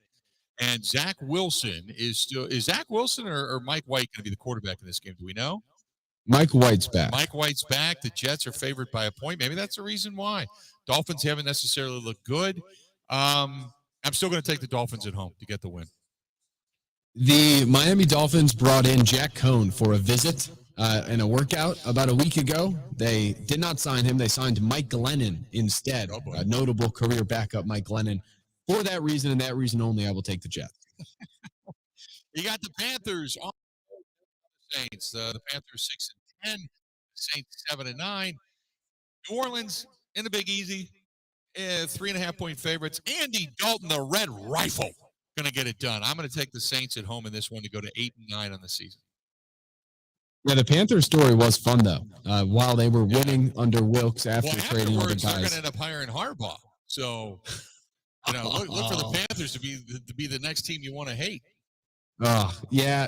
And Zach Wilson is Zach Wilson or Mike White going to be the quarterback in this game? Do we know? Mike White's back. Mike White's back. The Jets are favored by a point. Maybe that's the reason why. Dolphins haven't necessarily looked good. I'm still going to take the Dolphins at home to get the win. The Miami Dolphins brought in Jack Cohn for a visit and a workout about a week ago. They did not sign him. They signed Mike Glennon instead, a notable career backup, Mike Glennon. For that reason and that reason only, I will take the Jets. You got the Panthers on the Saints. The Panthers 6-10, the Saints 7-9. New Orleans in the Big Easy, 3.5-point favorites. Andy Dalton, the Red Rifle, going to get it done. I'm going to take the Saints at home in this one to go to 8-9 on the season. Yeah, the Panthers story was fun though. While they were winning under Wilkes after trading all the guys, they're going to end up hiring Harbaugh. So, look for the Panthers to be the next team you want to hate. Yeah,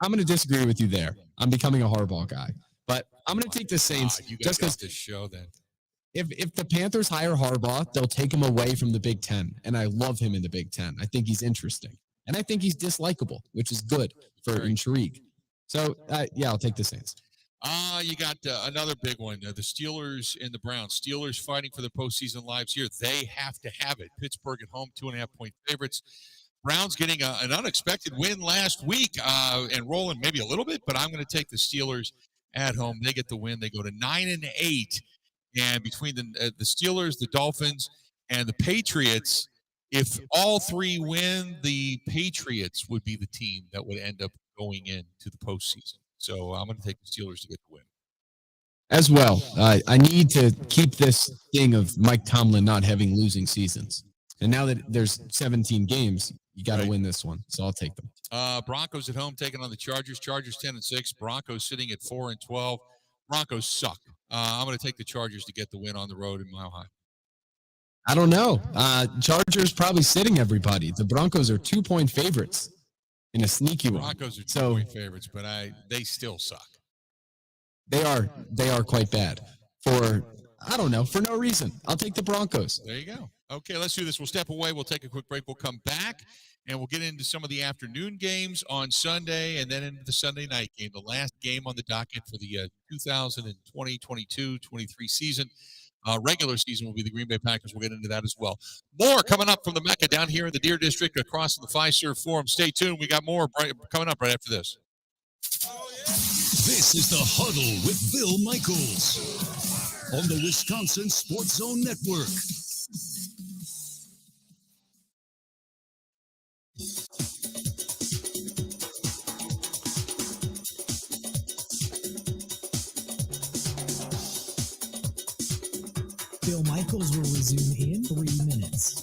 I'm going to disagree with you there. I'm becoming a Harbaugh guy, but I'm going to take the Saints just because this show then. If the Panthers hire Harbaugh, they'll take him away from the Big Ten, and I love him in the Big Ten. I think he's interesting, and I think he's dislikable, which is good for intrigue. So, I'll take the Saints. You got another big one, the Steelers and the Browns. Steelers fighting for their postseason lives here. They have to have it. Pittsburgh at home, 2.5-point favorites. Browns getting an unexpected win last week and rolling maybe a little bit, but I'm going to take the Steelers at home. They get the win. They go to 9-8. And between the Steelers, the Dolphins, and the Patriots, if all three win, the Patriots would be the team that would end up going into the postseason. So I'm going to take the Steelers to get the win. As well, I need to keep this thing of Mike Tomlin not having losing seasons. And now that there's 17 games, you got to win this one. So I'll take them. Broncos at home taking on the Chargers. Chargers 10-6. Broncos sitting at 4-12. Broncos suck. I'm going to take the Chargers to get the win on the road in Mile High. I don't know. Chargers probably sitting everybody. The Broncos are 2-point favorites in a sneaky one. Broncos are 2-point favorites, but they still suck. They are quite bad for no reason. I'll take the Broncos. There you go. Okay, let's do this. We'll step away. We'll take a quick break. We'll come back, and we'll get into some of the afternoon games on Sunday and then into the Sunday night game, the last game on the docket for the 2020-22-23 season. Regular season will be the Green Bay Packers. We'll get into that as well. More coming up from the MECCA down here in the Deer District across the Fiserv Forum. Stay tuned. We got more coming up right after this. This is the Huddle with Bill Michaels on the Wisconsin Sports Zone Network. Bill Michaels will resume in 3 minutes.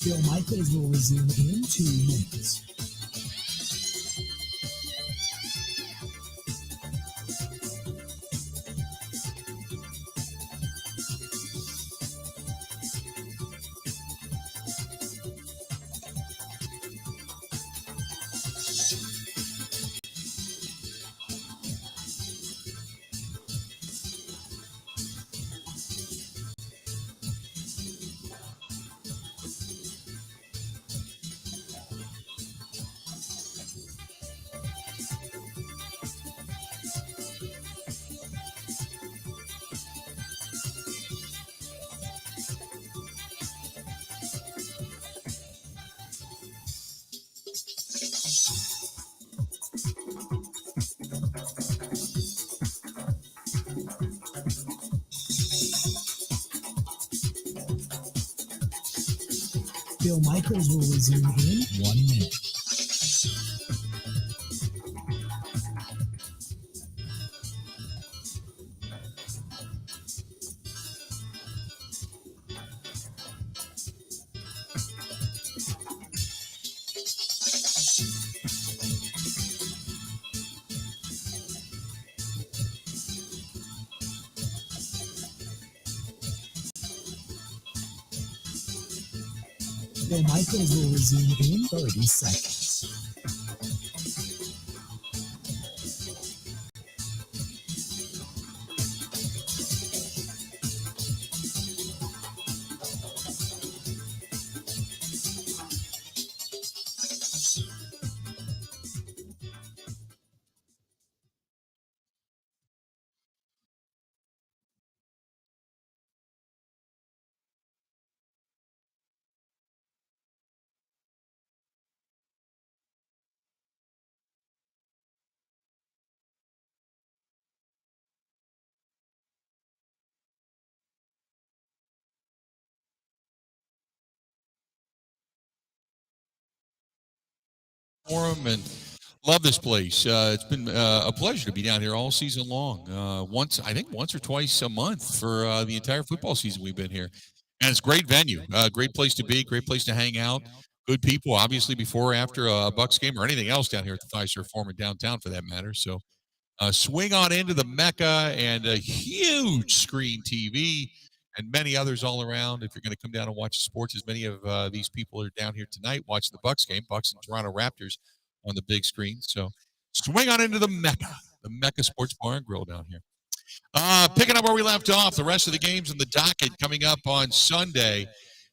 Bill Michaels will resume in 2 minutes. Bill Michaels will resume in 1 minute. Bill Michaels will resume in 30 seconds. For 'em and love this place. It's been a pleasure to be down here all season long. Once or twice a month for the entire football season we've been here, and it's a great venue, great place to be, great place to hang out. Good people, obviously, before or after a Bucks game or anything else down here at the Fiserv Forum in downtown, for that matter. So, swing on into the Mecca and a huge screen TV and many others all around. If you're going to come down and watch sports, as many of these people are down here tonight watching the Bucks game, Bucks and Toronto Raptors on the big screen. So swing on into the Mecca Sports Bar and Grill down here. Picking up where we left off, the rest of the games in the docket coming up on Sunday.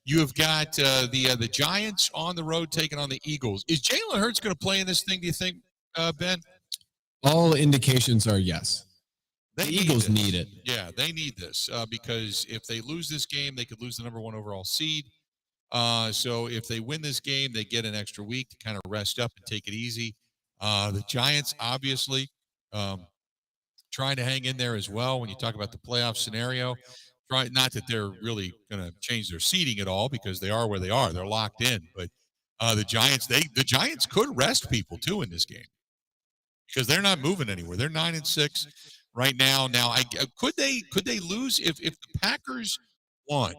You have got the Giants on the road taking on the Eagles. Is Jalen Hurts going to play in this thing, do you think, Ben? All indications are yes. The Eagles need it. Yeah, they need this because if they lose this game, they could lose the number 1 overall seed. So if they win this game, they get an extra week to kind of rest up and take it easy. The Giants, obviously, trying to hang in there as well when you talk about the playoff scenario. Not that they're really going to change their seeding at all because they are where they are. They're locked in. But the Giants could rest people, too, in this game because they're not moving anywhere. They're 9-6 right now. Now, could they lose if the Packers won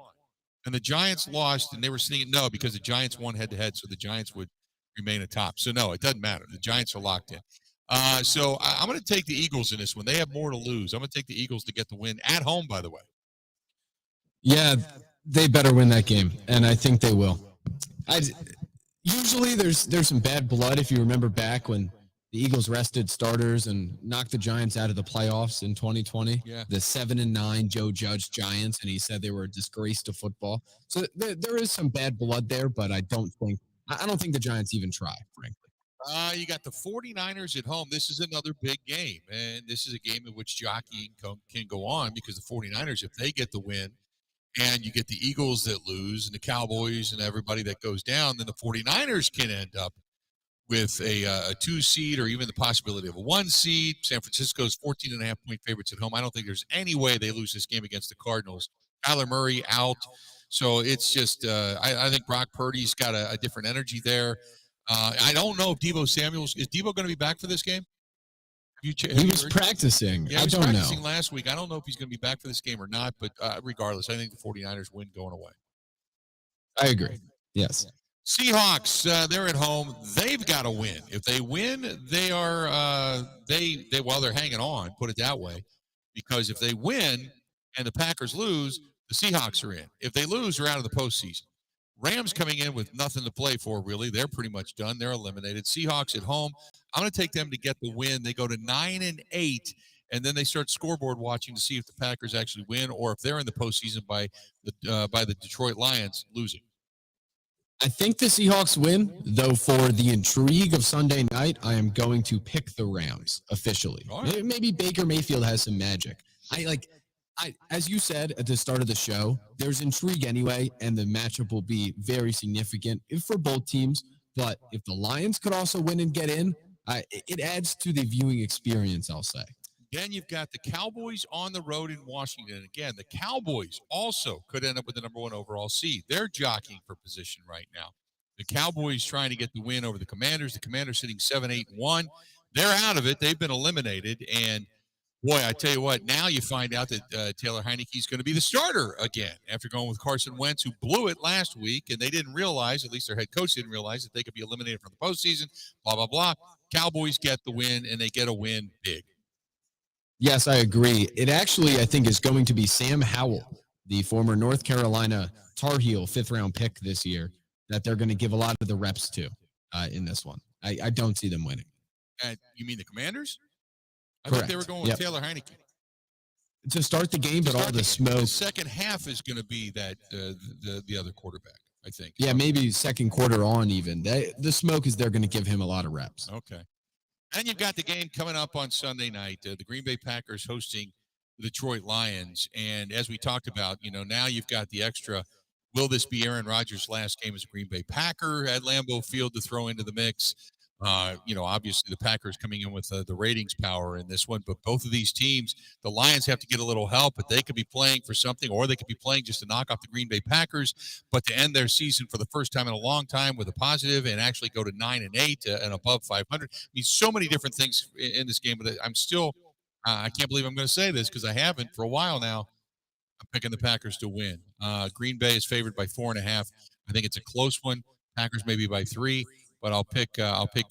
and the Giants lost and they were seeing no because the Giants won head-to-head, so the Giants would remain atop. So, no, it doesn't matter. The Giants are locked in. So I'm going to take the Eagles in this one. They have more to lose. I'm going to take the Eagles to get the win at home, by the way. Yeah, they better win that game, and I think they will. Usually there's some bad blood if you remember back when the Eagles rested starters and knocked the Giants out of the playoffs in 2020. Yeah. The 7-9 Joe Judge Giants, and he said they were a disgrace to football. So there is some bad blood there, but I don't think the Giants even try, frankly. You got the 49ers at home. This is another big game, and this is a game in which jockeying can go on because the 49ers, if they get the win, and you get the Eagles that lose and the Cowboys and everybody that goes down, then the 49ers can end up with a 2 seed or even the possibility of a 1 seed. San Francisco's 14.5-point favorites at home. I don't think there's any way they lose this game against the Cardinals. Kyler Murray out. So it's just I think Brock Purdy's got a different energy there. I don't know if Deebo Samuel's – is Deebo going to be back for this game? He was practicing. Yeah, I don't know. He was practicing last week. I don't know if he's going to be back for this game or not, but regardless, I think the 49ers win going away. I agree. Yes. Seahawks, they're at home. They've got to win. If they win, they are they're hanging on, put it that way, because if they win and the Packers lose, the Seahawks are in. If they lose, they're out of the postseason. Rams coming in with nothing to play for, really. They're pretty much done. They're eliminated. Seahawks at home. I'm going to take them to get the win. They go to 9-8, and then they start scoreboard watching to see if the Packers actually win or if they're in the postseason by the Detroit Lions losing. I think the Seahawks win, though for the intrigue of Sunday night, I am going to pick the Rams officially. Right. Maybe Baker Mayfield has some magic. As you said at the start of the show, there's intrigue anyway, and the matchup will be very significant for both teams. But if the Lions could also win and get in, it adds to the viewing experience, I'll say. Then you've got the Cowboys on the road in Washington. Again, the Cowboys also could end up with the number 1 overall seed. They're jockeying for position right now. The Cowboys trying to get the win over the Commanders. The Commanders sitting 7-8-1. They're out of it. They've been eliminated. And, boy, I tell you what, now you find out that Taylor Heineke's going to be the starter again after going with Carson Wentz, who blew it last week, and they didn't realize, at least their head coach didn't realize, that they could be eliminated from the postseason, blah, blah, blah. Cowboys get the win, and they get a win big. Yes, I agree. It actually, I think, is going to be Sam Howell, the former North Carolina Tar Heel 5th-round pick this year, that they're going to give a lot of the reps to in this one. I don't see them winning. You mean the Commanders? I Correct. thought they were going with Taylor Heineke. To start the game, but all the smoke. The second half is going to be that the other quarterback, I think. Yeah, maybe second quarter on even. The smoke is they're going to give him a lot of reps. Okay. And you've got the game coming up on Sunday night. The Green Bay Packers hosting the Detroit Lions. And as we talked about, now you've got the extra, will this be Aaron Rodgers' last game as a Green Bay Packer at Lambeau Field to throw into the mix? Obviously the Packers coming in with the ratings power in this one, but both of these teams, the Lions have to get a little help, but they could be playing for something, or they could be playing just to knock off the Green Bay Packers, but to end their season for the first time in a long time with a positive and actually go to 9-8 and above 500. I mean, so many different things in this game, but I'm still, I can't believe I'm going to say this because I haven't for a while now. I'm picking the Packers to win. Green Bay is favored by 4.5. I think it's a close one. Packers maybe by 3. But I'll pick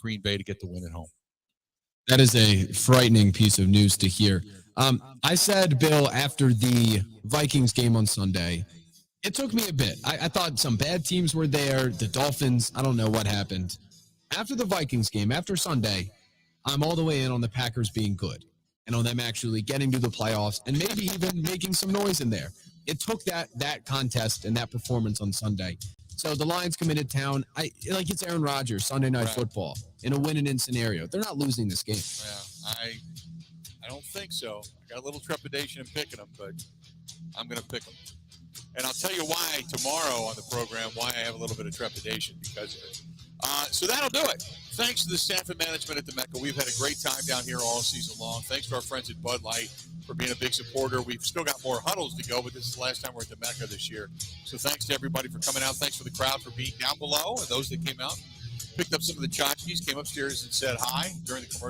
Green Bay to get the win at home. That is a frightening piece of news to hear. I said, Bill, after the Vikings game on Sunday, it took me a bit. I thought some bad teams were there. The Dolphins, I don't know what happened. After the Vikings game, after Sunday, I'm all the way in on the Packers being good and on them actually getting to the playoffs and maybe even making some noise in there. It took that contest and that performance on Sunday. So the Lions come into town. It's Aaron Rodgers, Sunday Night Football, in a win-and-in scenario. They're not losing this game. Yeah, I don't think so. I got a little trepidation in picking them, but I'm going to pick them. And I'll tell you why tomorrow on the program, why I have a little bit of trepidation because of it. So that'll do it. Thanks to the staff and management at the MECCA. We've had a great time down here all season long. Thanks to our friends at Bud Light for being a big supporter. We've still got more huddles to go, but this is the last time we're at the MECCA this year. So thanks to everybody for coming out. Thanks for the crowd for being down below and those that came out, picked up some of the tchotchkes, came upstairs and said hi during the commercial.